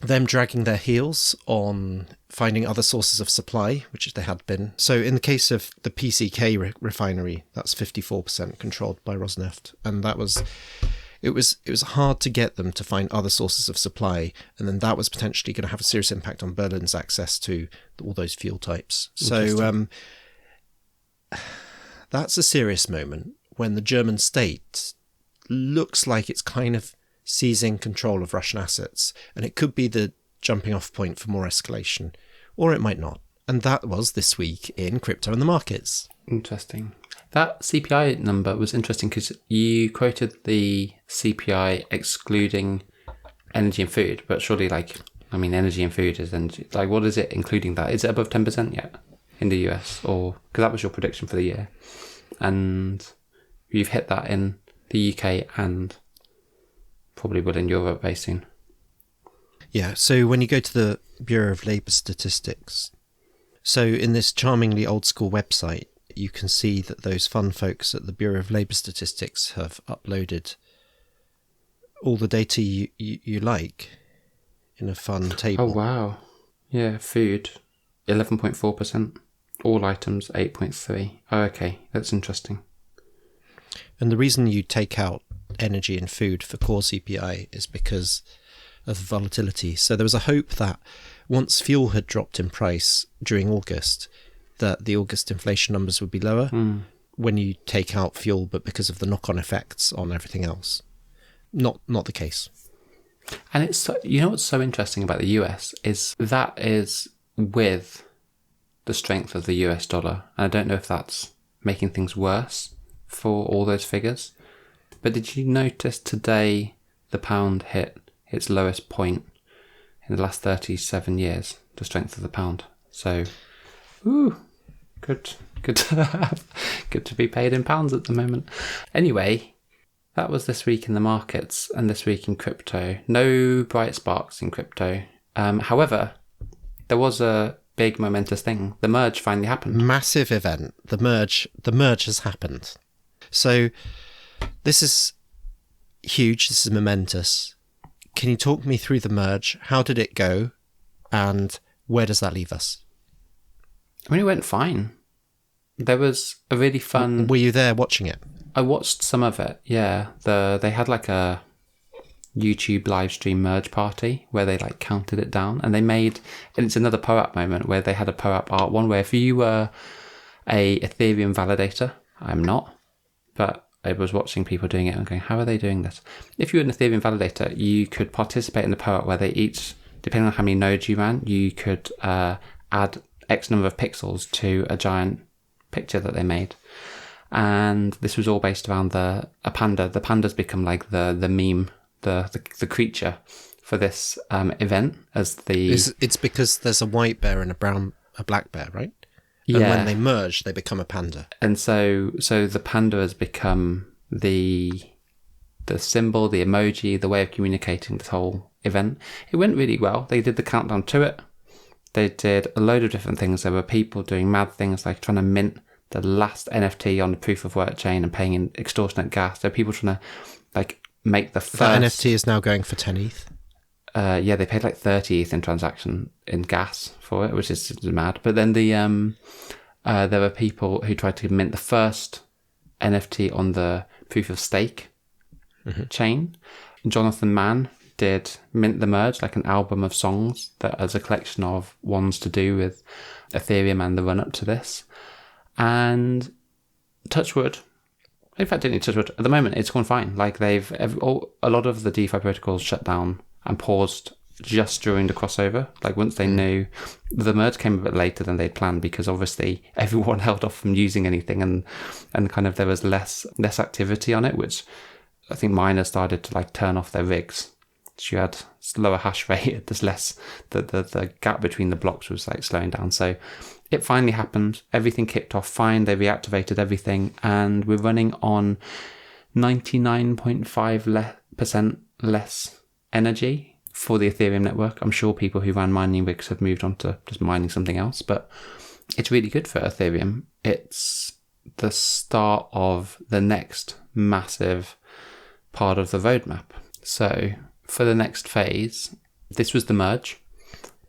S2: them dragging their heels on finding other sources of supply, which they had been. So in the case of the PCK refinery, that's 54% controlled by Rosneft. And it was hard to get them to find other sources of supply. And then that was potentially going to have a serious impact on Berlin's access to all those fuel types. So that's a serious moment when the German state looks like it's kind of seizing control of Russian assets, and it could be the jumping off point for more escalation, or it might not. And that was this week in crypto and the markets.
S1: Interesting. That CPI number was interesting because you quoted the CPI excluding energy and food, but surely, energy and food is energy. Like, what is it including that? Is it above 10% yet in the US? Or because that was your prediction for the year, and you've hit that in the UK and probably will in Europe very soon.
S2: Yeah. So when you go to the Bureau of Labour Statistics, so in this charmingly old school website, you can see that those fun folks at the Bureau of Labour Statistics have uploaded all the data you like in a fun table.
S1: Oh, wow. Yeah, food, 11.4%. All items, 8.3%. Oh, okay, that's interesting.
S2: And the reason you take out energy and food for core CPI is because of volatility. So there was a hope that once fuel had dropped in price during August, that the August inflation numbers would be lower when you take out fuel, but because of the knock-on effects on everything else. Not the case.
S1: And it's what's so interesting about the US is that is with the strength of the US dollar. And I don't know if that's making things worse for all those figures. But did you notice today the pound hit its lowest point in the last 37 years, the strength of the pound? So, good to have, good to be paid in pounds at the moment. Anyway, that was this week in the markets and this week in crypto. No bright sparks in crypto. However, there was a big momentous thing. The merge finally happened.
S2: Massive event. The merge has happened. So this is huge. This is momentous. Can you talk me through the merge? How did it go? And where does that leave us?
S1: I mean, it went fine. There was a really fun...
S2: Were you there watching it?
S1: I watched some of it, yeah. They had like a YouTube live stream merge party where they like counted it down, and they made... And it's another POAP moment where they had a POAP.art one where if you were a Ethereum validator, I'm not, but I was watching people doing it and going, how are they doing this? If you were an Ethereum validator, you could participate in the POAP where they each, depending on how many nodes you ran, you could add X number of pixels to a giant picture that they made. And this was all based around a panda. The panda's become like the meme, the creature for this event as the...
S2: It's because there's a white bear and a black bear, right? And
S1: yeah.
S2: When they merge, they become a panda.
S1: And so the panda has become the symbol, the emoji, the way of communicating this whole event. It went really well. They did the countdown to it. They did a load of different things. There were people doing mad things like trying to mint the last NFT on the proof of work chain and paying in extortionate gas. There are people trying to like make the first...
S2: That NFT is now going for 10 ETH?
S1: Yeah, they paid like 30 ETH in gas for it, which is mad. But then there were people who tried to mint the first NFT on the proof of stake chain. Jonathan Mann did Mint the Merge, like an album of songs that as a collection of ones to do with Ethereum and the run up to this. And touch wood. In fact, I didn't need touch wood. At the moment, it's gone fine. Like a lot of the DeFi protocols shut down and paused just during the crossover. Like once they knew, the merge came a bit later than they'd planned because obviously everyone held off from using anything and kind of there was less activity on it, which I think miners started to like turn off their rigs. So you had lower hash rate. There's less, the gap between the blocks was like slowing down. So it finally happened. Everything kicked off fine. They reactivated everything and we're running on 99.5% less energy for the Ethereum network. I'm sure people who ran mining rigs have moved on to just mining something else, but it's really good for Ethereum. It's the start of the next massive part of the roadmap. So for the next phase, this was the merge,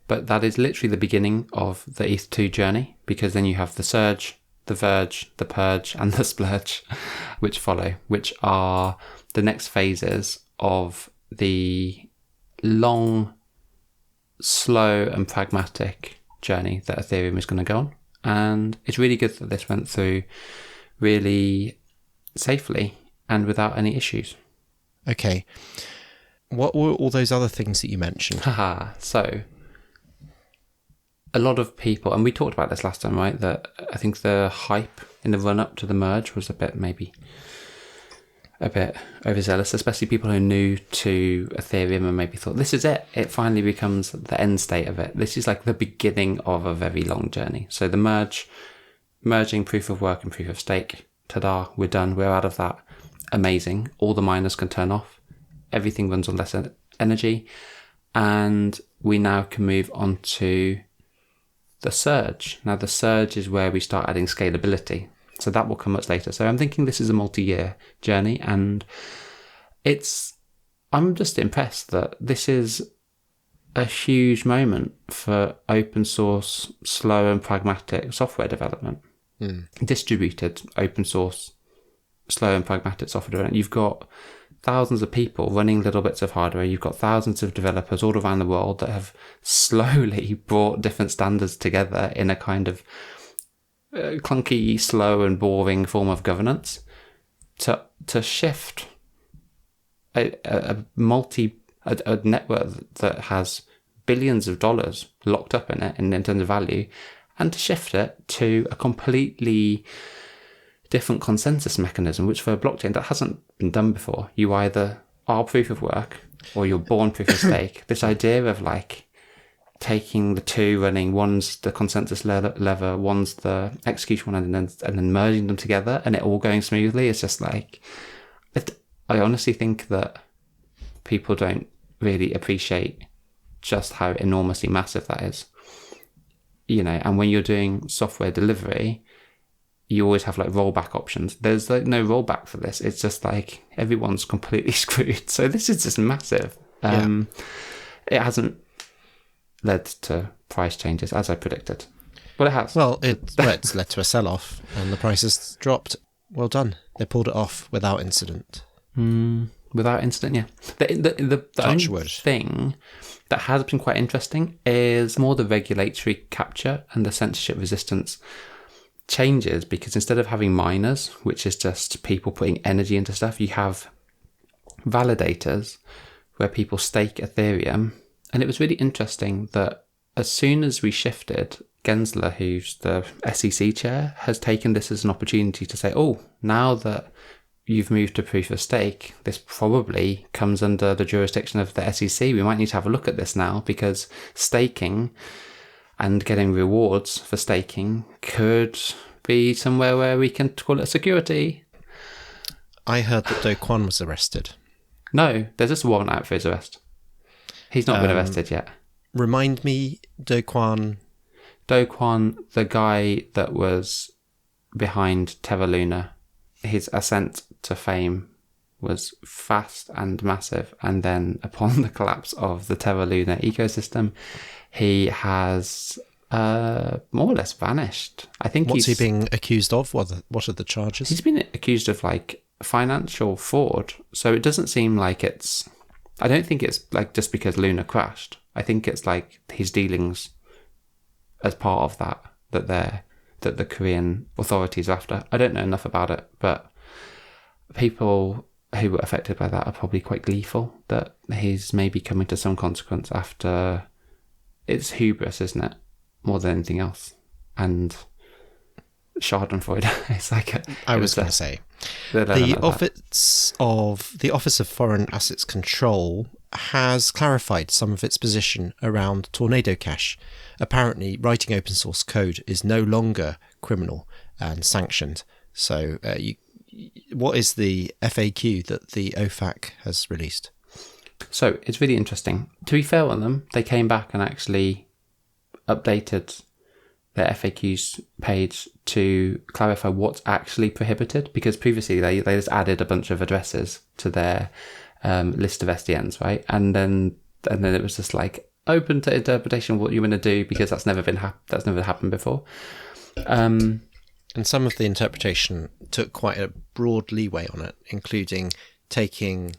S1: but that is literally the beginning of the ETH2 journey, because then you have the surge, the verge, the purge, and the splurge, which follow, which are the next phases of the long, slow, and pragmatic journey that Ethereum is going to go on. And it's really good that this went through really safely and without any issues.
S2: Okay. What were all those other things that you mentioned?
S1: So, a lot of people, and we talked about this last time, right? That I think the hype in the run-up to the merge was a bit overzealous, especially people who are new to Ethereum and maybe thought, this is it. It finally becomes the end state of it. This is like the beginning of a very long journey. So the merging proof of work and proof of stake, ta-da, we're done. We're out of that. Amazing. All the miners can turn off. Everything runs on less energy. And we now can move on to the surge. Now the surge is where we start adding scalability. So that will come much later. So I'm thinking this is a multi-year journey, and I'm just impressed that this is a huge moment for open source, slow and pragmatic software development. Distributed open source, slow and pragmatic software development. You've got thousands of people running little bits of hardware. You've got thousands of developers all around the world that have slowly brought different standards together in a kind of clunky, slow and boring form of governance to shift a network that has billions of dollars locked up in it in terms of value, and to shift it to a completely different consensus mechanism, which for a blockchain that hasn't been done before. You either are proof of work or you're born proof of stake. This idea of like taking the two, running one's the consensus lever, one's the execution one, and then merging them together and it all going smoothly. It's just like, I honestly think that people don't really appreciate just how enormously massive that is. And when you're doing software delivery, you always have like rollback options. There's like no rollback for this. It's just like everyone's completely screwed. So this is just massive. It hasn't led to price changes as I predicted. Well, it has.
S2: Well, it's led to a sell-off and the price has dropped. Well done. They pulled it off without incident.
S1: Without incident, yeah. The only thing that has been quite interesting is more the regulatory capture and the censorship resistance changes, because instead of having miners, which is just people putting energy into stuff, you have validators where people stake Ethereum. And it was really interesting that as soon as we shifted, Gensler, who's the SEC chair, has taken this as an opportunity to say, oh, now that you've moved to proof of stake, this probably comes under the jurisdiction of the SEC. We might need to have a look at this now, because staking and getting rewards for staking could be somewhere where we can call it security.
S2: I heard that Kwan was arrested.
S1: No, there's just a warrant out for his arrest. He's not been arrested yet.
S2: Remind me, Kwan,
S1: the guy that was behind Terra Luna, his ascent to fame was fast and massive, and then upon the collapse of the Terra Luna ecosystem, he has more or less vanished. I think
S2: What's he being accused of? What are the charges?
S1: He's been accused of like financial fraud. So it doesn't seem like I don't think it's like just because Luna crashed. I think it's like his dealings as part of that the Korean authorities are after. I don't know enough about it, but people who were affected by that are probably quite gleeful that he's maybe coming to some consequence after. It's hubris, isn't it? More than anything else. And Schadenfreude. It's like
S2: I was going to say the Office of Foreign Assets Control has clarified some of its position around Tornado Cash. Apparently, writing open source code is no longer criminal and sanctioned. So, what is the FAQ that the OFAC has released?
S1: So it's really interesting. To be fair on them, they came back and actually updated their FAQs page to clarify what's actually prohibited, because previously they just added a bunch of addresses to their list of SDNs, right? And then it was just like open to interpretation what you want to do, because that's never happened before.
S2: And some of the interpretation took quite a broad leeway on it, including taking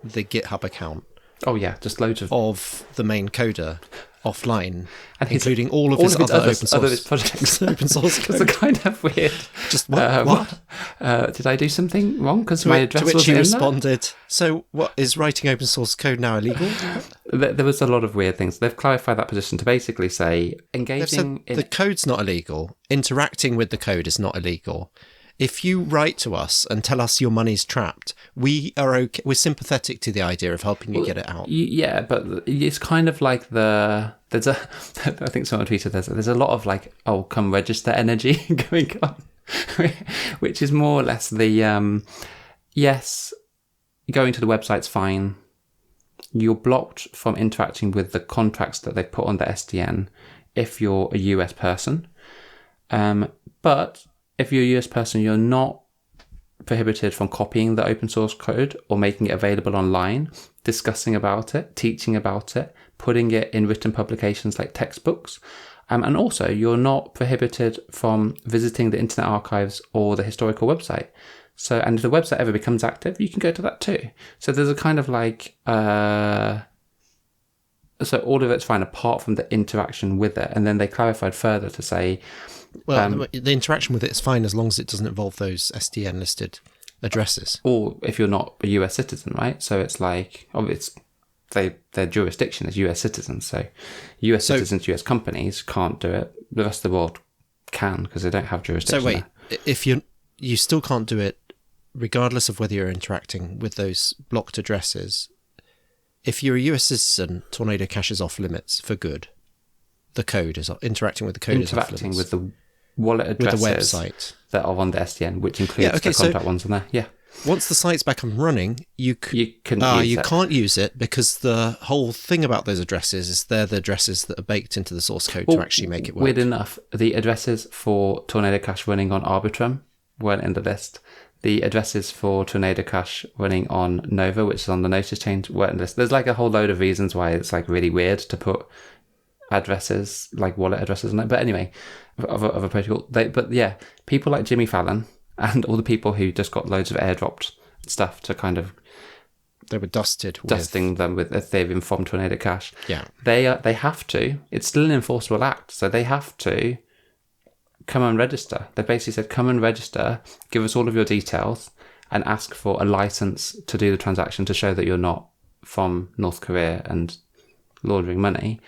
S2: the GitHub account.
S1: Oh yeah, just loads
S2: of the main coder offline, and including all of his other open source
S1: projects.
S2: open source code.
S1: It's kind of weird.
S2: Just what?
S1: Did I do something wrong? Because my address
S2: to which
S1: wasn't
S2: you
S1: in
S2: responded, so what, is writing open source code now illegal?
S1: There was a lot of weird things. They've clarified that position to basically say engaging in...
S2: The code's not illegal. Interacting with the code is not illegal. If you write to us and tell us your money's trapped, we are okay. We're sympathetic to the idea of helping you get it out.
S1: Yeah, but it's kind of like I think someone tweeted there's a lot of like, oh, come register energy going on, which is more or less the, yes, going to the website's fine. You're blocked from interacting with the contracts that they put on the SDN if you're a US person. But if you're a US person, you're not prohibited from copying the open source code or making it available online, discussing about it, teaching about it, putting it in written publications like textbooks. And also, you're not prohibited from visiting the Internet Archives or the historical website. So, and if the website ever becomes active, you can go to that too. So there's a kind of like, so all of it's fine apart from the interaction with it. And then they clarified further to say,
S2: well, the interaction with it is fine as long as it doesn't involve those SDN listed addresses.
S1: Or if you're not a US citizen, right? So it's like, their jurisdiction is US citizens. So US citizens, US companies can't do it. The rest of the world can because they don't have jurisdiction.
S2: So wait, if you still can't do it regardless of whether you're interacting with those blocked addresses. If you're a US citizen, Tornado Cash is off limits for good. The code is interacting with the code.
S1: Interacting with the wallet addresses
S2: with the website
S1: that are on the SDN, which includes the contact ones on there. Yeah.
S2: Once the site's back and running, you can't use it because the whole thing about those addresses is they're the addresses that are baked into the source code to actually make it work.
S1: Weird enough, the addresses for Tornado Cash running on Arbitrum weren't in the list. The addresses for Tornado Cash running on Nova, which is on the notice chain, weren't in the list. There's like a whole load of reasons why it's like really weird to put addresses, like wallet addresses on it. But anyway, of a protocol. But yeah, people like Jimmy Fallon and all the people who just got loads of airdropped stuff to kind of...
S2: They were dusting
S1: them with Ethereum from Tornado Cash.
S2: Yeah.
S1: They have to. It's still an enforceable act. So they have to come and register. They basically said, come and register, give us all of your details and ask for a license to do the transaction to show that you're not from North Korea and laundering money.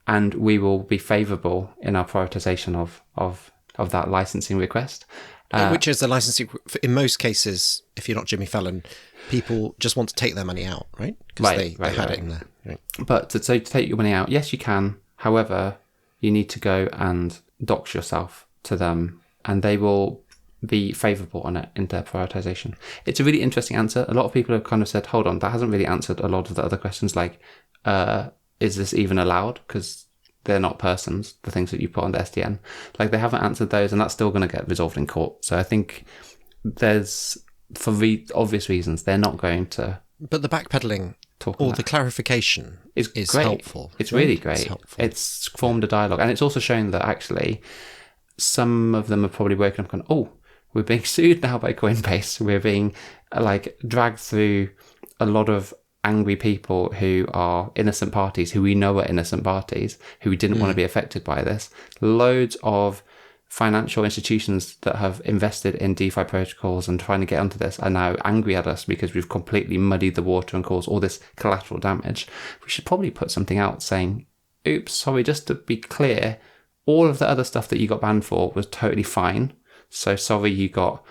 S1: And we will be favourable in our prioritisation of that licensing request.
S2: Which is the licensing, in most cases, if you're not Jimmy Fallon, people just want to take their money out, right? Because they had it in there. Right.
S1: But to take your money out, yes, you can. However, you need to go and dox yourself to them and they will be favourable on it in their prioritisation. It's a really interesting answer. A lot of people have kind of said, hold on, that hasn't really answered a lot of the other questions like, is this even allowed? Because they're not persons, the things that you put on the SDN. Like, they haven't answered those, and that's still going to get resolved in court. So I think there's, for obvious reasons, they're not going to...
S2: But the backpedaling or the clarification is helpful.
S1: It's really great. It's formed a dialogue. And it's also shown that, actually, some of them are probably working up going, oh, we're being sued now by Coinbase. We're being, like, dragged through a lot of angry people who are innocent parties, who we know are innocent parties, who didn't want to be affected by this. Loads of financial institutions that have invested in DeFi protocols and trying to get onto this are now angry at us because we've completely muddied the water and caused all this collateral damage. We should probably put something out saying, oops, sorry, just to be clear, all of the other stuff that you got banned for was totally fine. So sorry you got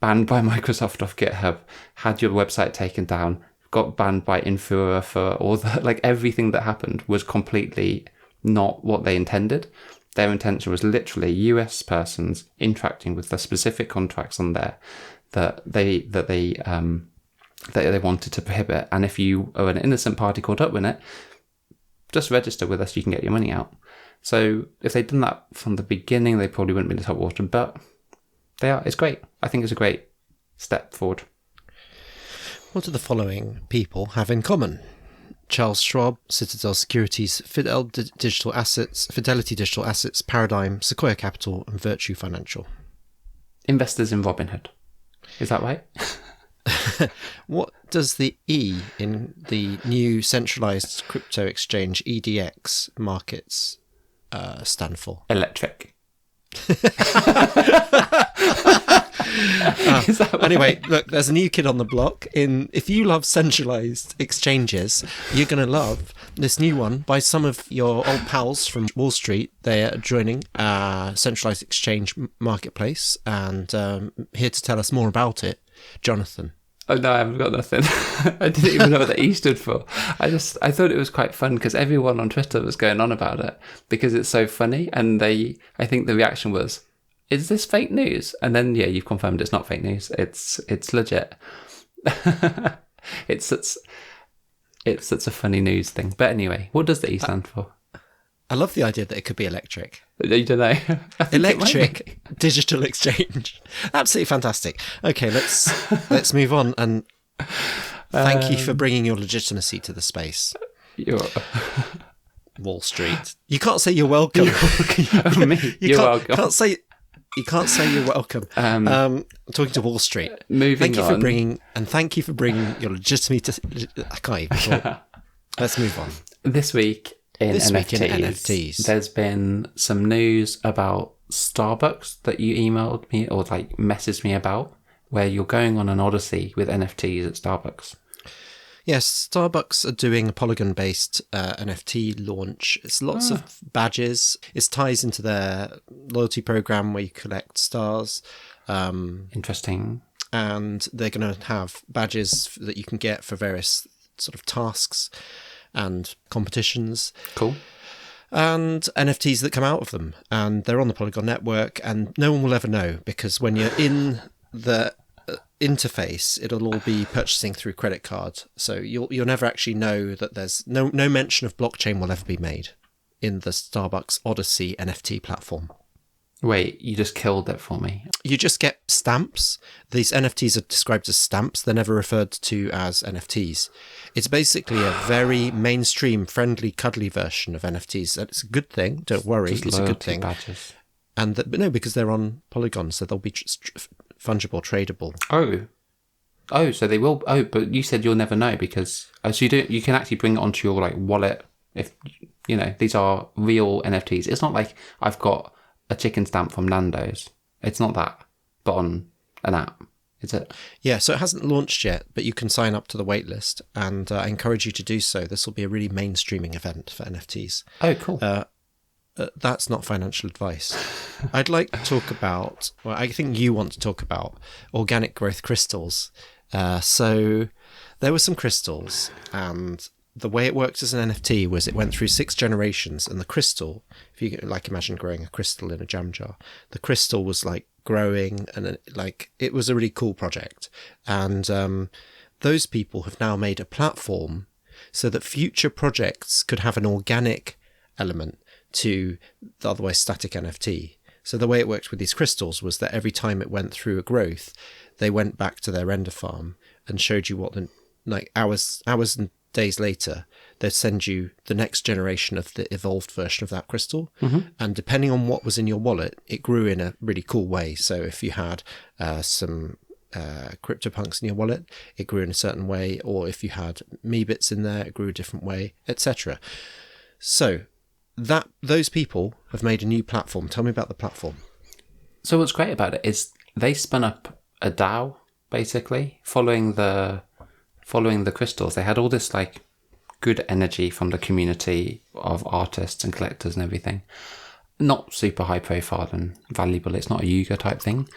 S1: banned by Microsoft off GitHub, had your website taken down, got banned by Infura for all the, like, everything that happened was completely not what they intended. Their intention was literally US persons interacting with the specific contracts on there that they wanted to prohibit. And if you are an innocent party caught up in it, just register with us, you can get your money out. So if they'd done that from the beginning, they probably wouldn't be in the top water, but they are. It's great. I think it's a great step forward.
S2: What do the following people have in common? Charles Schwab, Citadel Securities, Fidelity Digital Assets, Paradigm, Sequoia Capital, and Virtue Financial.
S1: Investors in Robinhood. Is that right?
S2: What does the E in the new centralised crypto exchange EDX markets stand for?
S1: Electric.
S2: Anyway, look, there's a new kid on the block. If you love centralised exchanges, you're going to love this new one by some of your old pals from Wall Street. They are joining centralised exchange marketplace, and here to tell us more about it, Jonathan.
S1: Oh no, I haven't got nothing. I didn't even know what the E stood for. I thought it was quite fun because everyone on Twitter was going on about it because it's so funny, and I think the reaction was, "Is this fake news?" And then you've confirmed it's not fake news. It's legit. it's such a funny news thing. But anyway, what does the E stand for?
S2: I love the idea that it could be electric.
S1: You don't know.
S2: Electric digital exchange. Absolutely fantastic. Okay, let's move on, and thank you for bringing your legitimacy to the space. Wall Street. You can't say you're welcome.
S1: You're welcome.
S2: You can't say you're welcome. I'm talking to Wall Street. Thank you for bringing your legitimacy to. I can't even talk. Let's move on.
S1: This week in NFTs, there's been some news about Starbucks that you emailed me or messaged me about, where you're going on an Odyssey with NFTs at Starbucks.
S2: Yes, Starbucks are doing a Polygon-based NFT launch. It's lots of badges. It ties into their loyalty program where you collect stars.
S1: Interesting.
S2: And they're going to have badges that you can get for various sort of tasks and competitions.
S1: Cool.
S2: And NFTs that come out of them. And they're on the Polygon network, and no one will ever know, because when you're in the interface, it'll all be purchasing through credit card. So you'll never actually know that there's no mention of blockchain will ever be made in the Starbucks Odyssey NFT platform.
S1: Wait, you just killed it for me.
S2: You just get stamps. These NFTs are described as stamps. They're never referred to as NFTs. It's basically a very mainstream, friendly, cuddly version of NFTs. It's a good thing. Don't worry.
S1: Just
S2: it's a good thing.
S1: Badges.
S2: But no, because they're on Polygon, so they'll be fungible, tradable.
S1: Oh, so they will. Oh, but you said you'll never know because so you can actually bring it onto your wallet if these are real NFTs. It's not like I've got a chicken stamp from Nando's. It's not that, but on an app, is it?
S2: Yeah, so it hasn't launched yet, but you can sign up to the waitlist, and I encourage you to do so. This will be a really mainstreaming event for NFTs.
S1: Oh, cool.
S2: That's not financial advice. I'd like to talk about, I think you want to talk about organic growth crystals. So there were some crystals, and the way it worked as an NFT was it went through 6 generations, and the crystal, if you imagine growing a crystal in a jam jar, the crystal was growing, and it was a really cool project. And those people have now made a platform so that future projects could have an organic element to the otherwise static NFT. So the way it worked with these crystals was that every time it went through a growth, they went back to their render farm and showed you what hours and days later, they'd send you the next generation of the evolved version of that crystal. Mm-hmm. And depending on what was in your wallet, it grew in a really cool way. So if you had some CryptoPunks in your wallet, it grew in a certain way. Or if you had Meebits in there, it grew a different way, etc. So those people have made a new platform. Tell me about the platform.
S1: So what's great about it is they spun up a DAO, basically, following the crystals. They had all this good energy from the community of artists and collectors and everything. Not super high profile and valuable. It's not a Yuga type thing.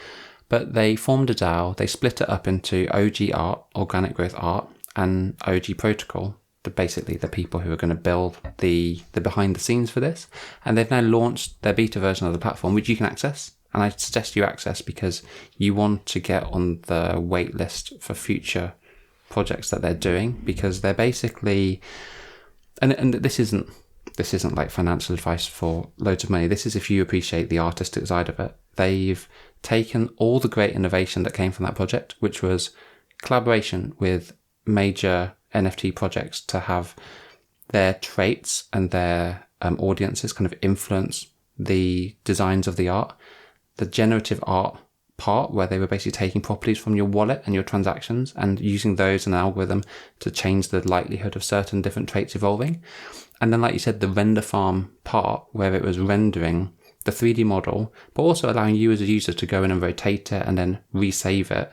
S1: But they formed a DAO. They split it up into OG.art, Organic Growth Art, and OG Protocol. Basically the people who are going to build the behind the scenes for this. And they've now launched their beta version of the platform, which you can access. And I suggest you access because you want to get on the wait list for future projects that they're doing, because they're basically, and this isn't financial advice for loads of money. This is if you appreciate the artistic side of it. They've taken all the great innovation that came from that project, which was collaboration with major NFT projects to have their traits and their audiences kind of influence the designs of the art. The generative art part, where they were basically taking properties from your wallet and your transactions and using those in an algorithm to change the likelihood of certain different traits evolving. And then, like you said, the render farm part, where it was rendering the 3D model, but also allowing you as a user to go in and rotate it and then resave it.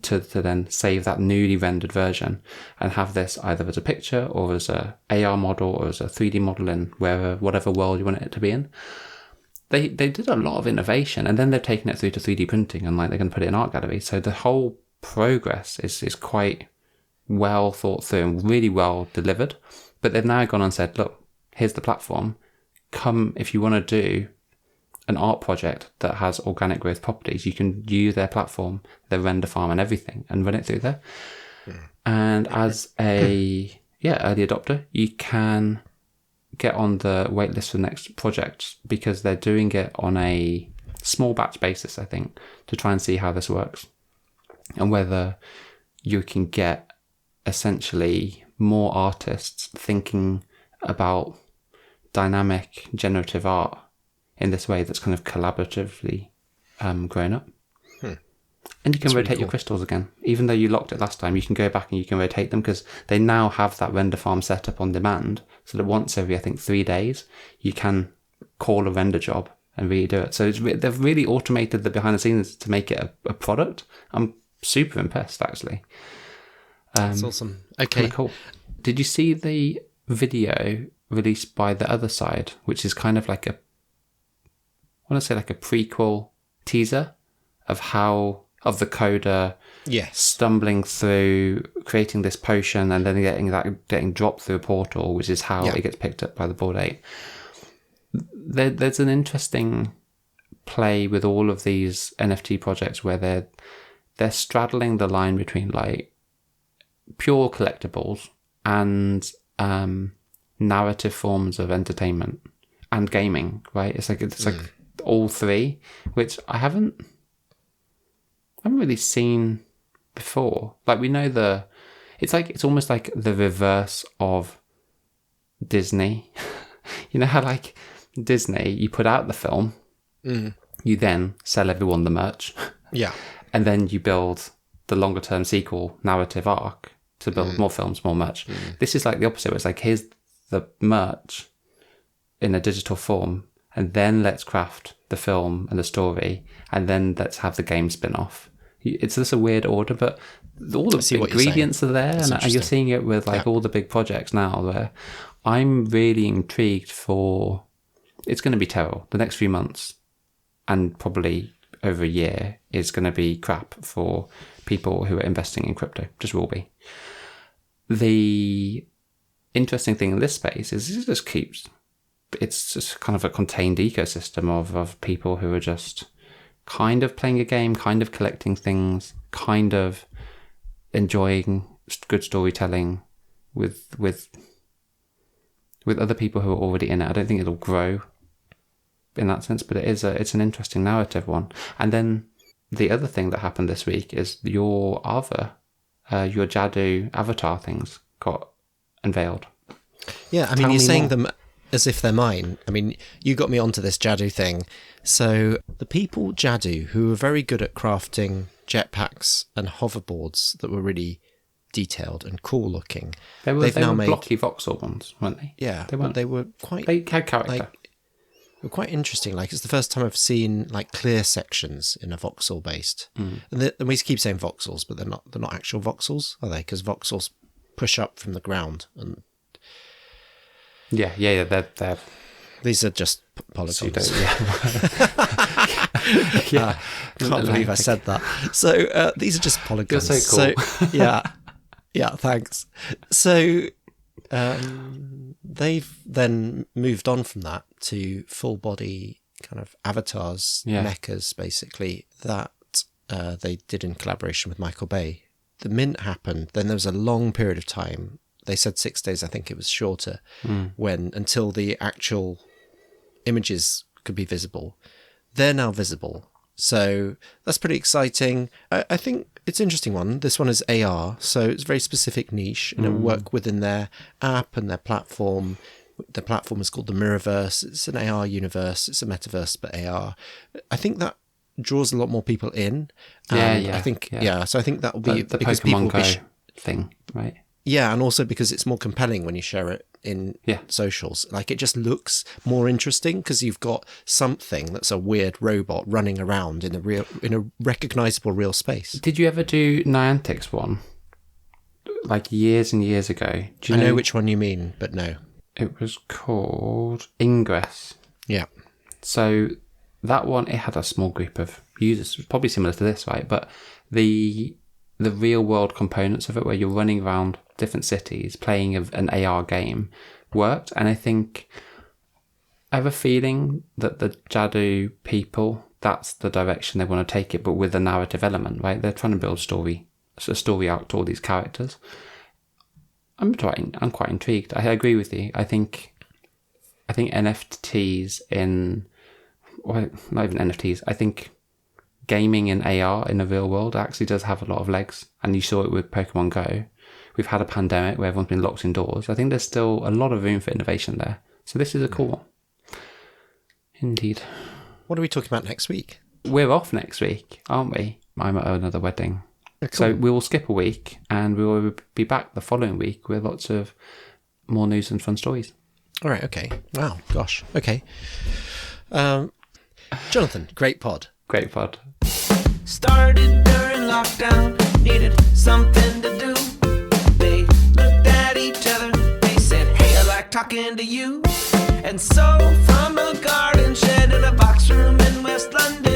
S1: to then save that newly rendered version and have this either as a picture or as a AR model or as a 3D model in whatever world you want it to be in. They did a lot of innovation, and then they've taken it through to 3D printing, and like they're going to put it in art galleries. So the whole progress is quite well thought through and really well delivered. But they've now gone and said, look, here's the platform. Come, if you want to do an art project that has organic growth properties, you can use their platform, their render farm and everything, and run it through there. And as a early adopter, you can get on the waitlist for the next project, because they're doing it on a small batch basis, I think, to try and see how this works and whether you can get essentially more artists thinking about dynamic generative art in this way that's kind of collaboratively grown up. And you can rotate your crystals again. Even though you locked it last time, you can go back and you can rotate them, because they now have that render farm set up on demand, so that once every, I think, 3 days, you can call a render job and really do it. So they've really automated the behind the scenes to make it a product. I'm super impressed, actually.
S2: That's awesome. Okay.
S1: Cool. Did you see the video released by the other side, which is kind of like a prequel teaser of the coder stumbling through, creating this potion, and then getting dropped through a portal, which is how it gets picked up by the Bored Ape. There's an interesting play with all of these NFT projects where they're straddling the line between like pure collectibles and narrative forms of entertainment and gaming, right? It's like all three, which I haven't really seen before. Like, we know it's almost like the reverse of Disney. You know how like Disney, you put out the film, you then sell everyone the merch, and then you build the longer term sequel narrative arc to build more films, more merch. This is like the opposite, where it's like, here's the merch in a digital form, and then let's craft the film and the story, and then let's have the game spin-off. It's just a weird order, but all the ingredients are there, and you're seeing it with like all the big projects now, where I'm really intrigued for... It's going to be terrible. The next few months, and probably over a year, is going to be crap for people who are investing in crypto. Just will be. The interesting thing in this space is it just keeps... It's just kind of a contained ecosystem of people who are just kind of playing a game, kind of collecting things, kind of enjoying good storytelling with other people who are already in it. I don't think it'll grow in that sense, but it's an interesting narrative one. And then the other thing that happened this week is your Jadu avatar things got unveiled.
S2: Yeah, I mean, you're saying them as if they're mine. I mean, you got me onto this Jadu thing. So the people Jadu, who were very good at crafting jetpacks and hoverboards that were really detailed and cool looking.
S1: They were blocky voxel ones, weren't they?
S2: Yeah, they were quite...
S1: They had character.
S2: They were quite interesting. Like, it's the first time I've seen like clear sections in a voxel based. And we keep saying voxels, but they're not actual voxels, are they? Because voxels push up from the ground and... Yeah, they're... These are just polygons.
S1: Yeah.
S2: Can't believe I said that. So these are just polygons.
S1: You're so cool.
S2: So, yeah, thanks. So they've then moved on from that to full body kind of avatars, mechas, basically, that they did in collaboration with Michael Bay. The mint happened, then there was a long period of time. They said 6 days, I think it was shorter, until the actual images could be visible. They're now visible. So that's pretty exciting. I think it's an interesting one. This one is AR, so it's a very specific niche, and it'll work within their app and their platform. The platform is called the Mirrorverse. It's an AR universe. It's a metaverse, but AR. I think that draws a lot more people in. I think, so I think that will be
S1: the Pokemon Go thing, right?
S2: Yeah, and also because it's more compelling when you share it in socials. Like, it just looks more interesting because you've got something that's a weird robot running around in a recognizable real space.
S1: Did you ever do Niantic's one? Like years and years ago.
S2: I know which one you mean, but no.
S1: It was called Ingress.
S2: Yeah.
S1: So that one, it had a small group of users, probably similar to this, right? But the real world components of it, where you're running around different cities playing an AR game, worked. And I have a feeling that the Jadu people, that's the direction they want to take it, but with a narrative element, right? They're trying to build a story arc to all these characters. I'm quite intrigued. I agree with you. I think NFTs not even NFTs. I think gaming in AR in the real world actually does have a lot of legs, and you saw it with Pokemon Go. We've had a pandemic where everyone's been locked indoors. I think there's still a lot of room for innovation there. So this is a cool one. Indeed.
S2: What are we talking about next week?
S1: We're off next week, aren't we? I'm at another wedding.
S2: Cool.
S1: So we will skip a week and we will be back the following week with lots of more news and fun stories.
S2: All right, okay. Wow, gosh. Okay. Jonathan, great pod.
S1: Great pod.
S3: Started during lockdown, needed something to do. They looked at each other, they said, hey, I like talking to you. And so from a garden shed in a box room in West London,